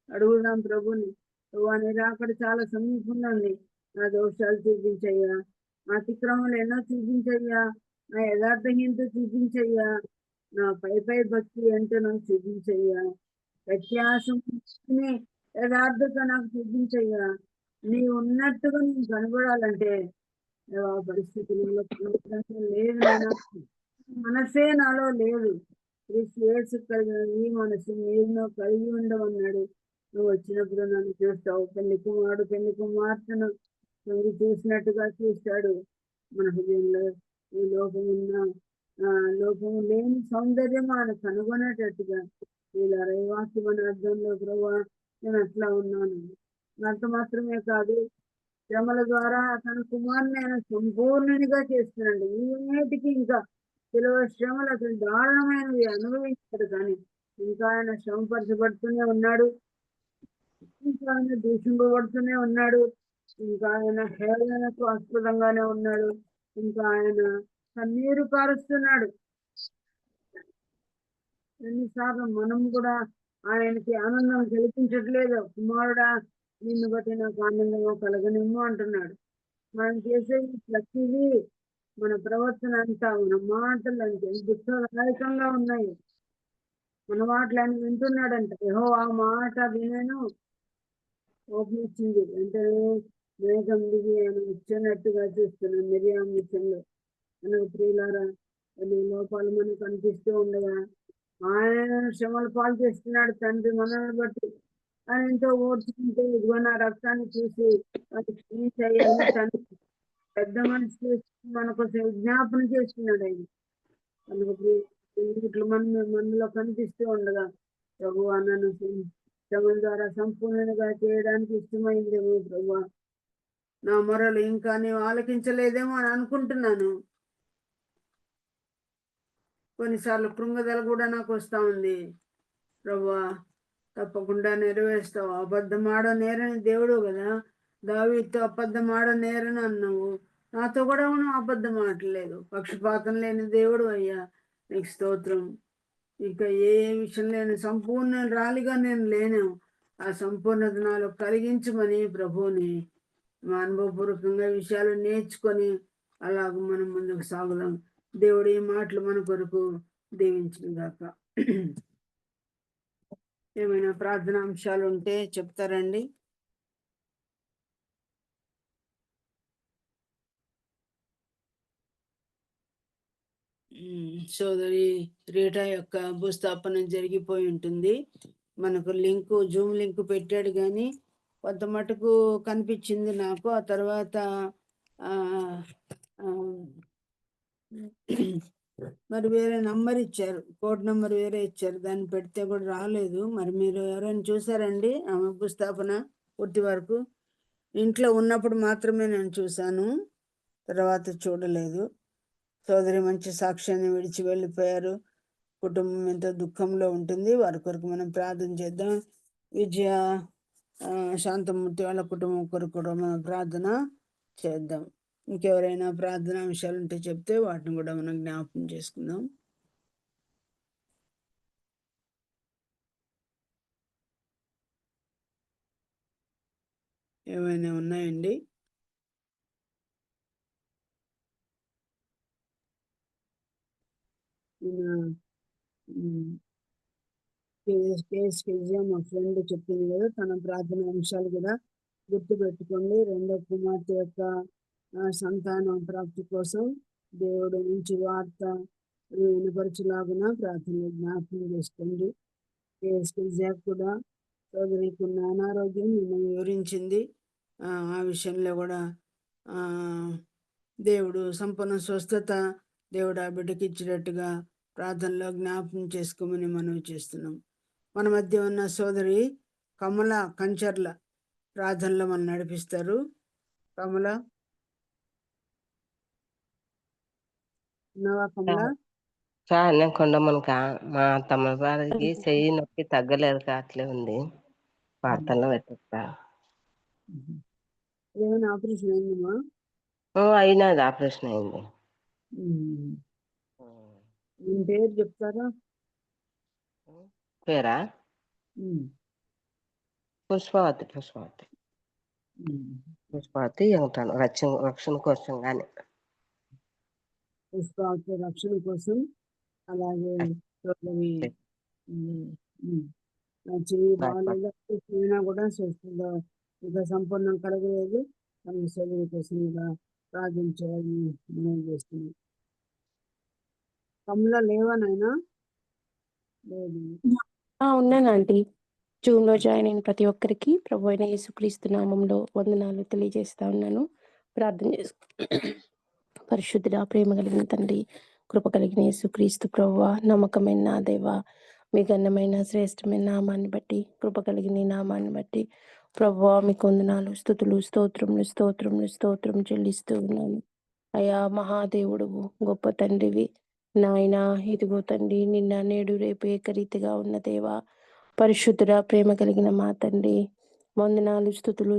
అడుగుదాం ప్రభుని. ప్రభు రాకడ చాలా సమీపంగా ఉంది. నా దోషాలు చూపించయ్యా, నా అతిక్రమాలు ఎన్నో చూపించయ్యా, నా యథార్థహీనత చూపించయ్యా, నా పై భక్తి ఏంటో నాకు చూపించయ్యా, వ్యత్యాసం యథార్థత నాకు చూపించయ్యా. నీ ఉన్నట్టుగా నేను కనబడాలంటే ఆ పరిస్థితులలో లేదు. మనసే నాలో లేదు. యేసు కలిగిన ఈ మనసు మీరు కలిగి ఉండమన్నాడు. నువ్వు వచ్చినప్పుడు నన్ను చూస్తావు. పెళ్లి కుమార్తెను నువ్వు చూసినట్టుగా చూస్తాడు. మన హృదయంలో ఈ లోపము లేని సౌందర్యం ఆయన కనుగొనేటట్టుగా ఇలా రైవాక్యం అనే అర్థంలో ప్రభా నేను అట్లా ఉన్నాను. అంత మాత్రమే కాదు, శ్రమల ద్వారా తన కుమారుని ఆయన సంపూర్ణునిగా చేస్తున్నాడు. ఈనాటికి ఇంకా ಕೆಲವು శ్రమలు అసలు దారుణమైనవి అనుభవించాడు, కానీ ఇంకా ఆయన శ్రమపరచబడుతూనే ఉన్నాడు. ఇంకా ఆయన దూషింపబడుతూనే ఉన్నాడు. ఇంకా ఆయన హేళనకు ఆస్పదంగానే ఉన్నాడు. ఇంకా ఆయన కన్నీరు కారుస్తున్నాడు. ఎన్నిసార్లు మనం కూడా ఆయనకి ఆనందం కల్పించట్లేదు. కుమారుడా నిన్ను బట్టి నాకు ఆనందంగా కలగనిమ్ము అంటున్నాడు. మనం చేసే ప్రతిదీ, మన ప్రవర్తన అంతా, మన మాటలు అంటే దుఃఖదాయకంగా ఉన్నాయి. మన మాటలు ఆయన వింటున్నాడంట. యెహోవా ఆ మాట వినను కోపం వచ్చింది. వెంటనే మేఘం దిగి ఆయన వచ్చినట్టుగా చూస్తున్నాం. మిరియాం విషయంలో మనకు ప్రియులారా కొన్ని లోపాలు మనకు కనిపిస్తూ ఉండగా ఆయన శ్రమలు పాలు చేస్తున్నాడు తండ్రి మనల్ని బట్టి. ఆయన ఎంతో ఓర్చుకుంటే ఇదిగో నా రక్తాన్ని చూసి తండ్రి పెద్ద మనిషి మనకు విజ్ఞాపన చేస్తున్నాడు. ఆయన మనకు మనలో కనిపిస్తూ ఉండగా ప్రభు నన్ను శ్రమల ద్వారా సంపూర్ణంగా చేయడానికి ఇష్టమైందేమో ప్రభు. నా మొరలు ఇంకా నీవు ఆలకించలేదేమో అని అనుకుంటున్నాను. కొన్నిసార్లు కృంగదల కూడా నాకు వస్తా ఉంది. ప్రభువా తప్పకుండా నెరవేరుస్తావు. అబద్ధం ఆడ నేరని దేవుడు కదా. దావీదుతో అబద్ధం ఆడ నేరని అన్నావు, నాతో కూడా నువ్వు అబద్ధం ఆడలేదు. పక్షపాతం లేని దేవుడు అయ్యా, నీకు స్తోత్రం. ఇంకా ఏ విషయం లేని సంపూర్ణ రాలిగా నేను లేను. ఆ సంపూర్ణత నాలో కలిగించమని ప్రభువుని అనుభవపూర్వకంగా విషయాలు నేర్చుకొని అలాగ మనం ముందుకు సాగుదాం. దేవుడు ఈ మాటలు మన కొరకు దీవించిన గాక. ఏమైనా ప్రార్థన అంశాలు ఉంటే చెప్తారండి. సోదరి రీటా యొక్క భూస్థాపన జరిగిపోయి ఉంటుంది. మనకు జూమ్ లింక్ పెట్టాడు కానీ కొంత మటుకు కనిపించింది నాకు. ఆ తర్వాత మరి వేరే నంబర్ ఇచ్చారు, కోడ్ నంబర్ వేరే ఇచ్చారు, దాన్ని పెడితే కూడా రాలేదు. మరి మీరు ఎవరైనా చూసారండి ఆమె భూస్థాపన పూర్తి వరకు? ఇంట్లో ఉన్నప్పుడు మాత్రమే నేను చూశాను, తర్వాత చూడలేదు. సోదరి మంచి సాక్ష్యాన్ని విడిచి వెళ్ళిపోయారు. కుటుంబం ఎంతో దుఃఖంలో ఉంటుంది. వారి కొరకు మనం ప్రార్థన చేద్దాం. విజయ శాంతమూర్తి వాళ్ళ కుటుంబం కొరకు కూడా మనం ప్రార్థన చేద్దాం. ఇంకెవరైనా ప్రార్థన అంశాలు ఉంటే చెప్తే వాటిని కూడా మనం జ్ఞాపకం చేసుకుందాం. ఏమైనా ఉన్నాయండి? మా ఫ్రెండ్ చెప్పింది కదా, తన ప్రార్థన అంశాలు కూడా గుర్తు పెట్టుకోండి. రెండో కుమార్తె యొక్క సంతాన ప్రాప్తి కోసం దేవుడు నుంచి వార్త వినపరచులాగున ప్రార్థన జ్ఞాపకం చేసుకోండి. కూడా సోదరికున్న అనారోగ్యం మిమ్మల్ని వివరించింది. ఆ విషయంలో కూడా దేవుడు సంపూర్ణ స్వస్థత దేవుడు ఆ బిడ్డకి ఇచ్చినట్టుగా ప్రార్థనలో జ్ఞాపకం చేసుకోమని మనవి చేస్తున్నాం. మన మధ్య ఉన్న సోదరి కమల కంచర్ల ప్రార్థనలో మనం నడిపిస్తారు. కమల, ఉన్నావా కమల? కొండమనక మా తమ్ముడి వారికి చెయ్యి నొప్పి తగ్గలేదు, అట్లే ఉంది. ప్రార్థనలో వెతుకుతా. ఏమైనా ఆపరేషన్ అయిందమ్మా? అయినది, ఆపరేషన్ అయింది. దీని పేరు చెప్తారా? పేరా పుష్పవతి. పుష్పవతి ఉంటాను రక్షణ కోసం కానీ. పుష్పవతి రక్షణ కోసం. అలాగే చెయ్యి బాగాలేదా కూడా స్వస్థత ఇంకా సంపూర్ణం కలగలేదు. మన శరీర కోసం ఇలా ప్రార్థన చేయాలని మనం చేస్తున్నాం. కమల లేవా నాయనా? లేదు. ఉన్నాను ఆంటీ. జూన్ లో జాయిన్ అయిన ప్రతి ఒక్కరికి ప్రభు అయిన యేసుక్రీస్తు నామంలో వందనాలు తెలియజేస్తా ఉన్నాను. ప్రార్థన చేసుకు. పరిశుద్ధుడా, ప్రేమ కలిగిన తండ్రి, కృప కలిగిన యేసుక్రీస్తు ప్రభువా, నమ్మకమైన నా దేవా, మీ ఘనమైన శ్రేష్టమైన నామాన్ని బట్టి, కృప కలిగిన నామాన్ని బట్టి ప్రభువా మీకు వందనాలు, స్తుతులు, స్తోత్రం చెల్లిస్తూ ఉన్నాను. అయా మహాదేవుడు, గొప్ప తండ్రివి నాయనా. ఇదిగో తండ్రి, నిన్న నేడు రేపు ఏకరీతిగా ఉన్న దేవా, పరిశుద్ధుడా, ప్రేమ కలిగిన మా తండ్రి, వందనాలు, స్తుతులు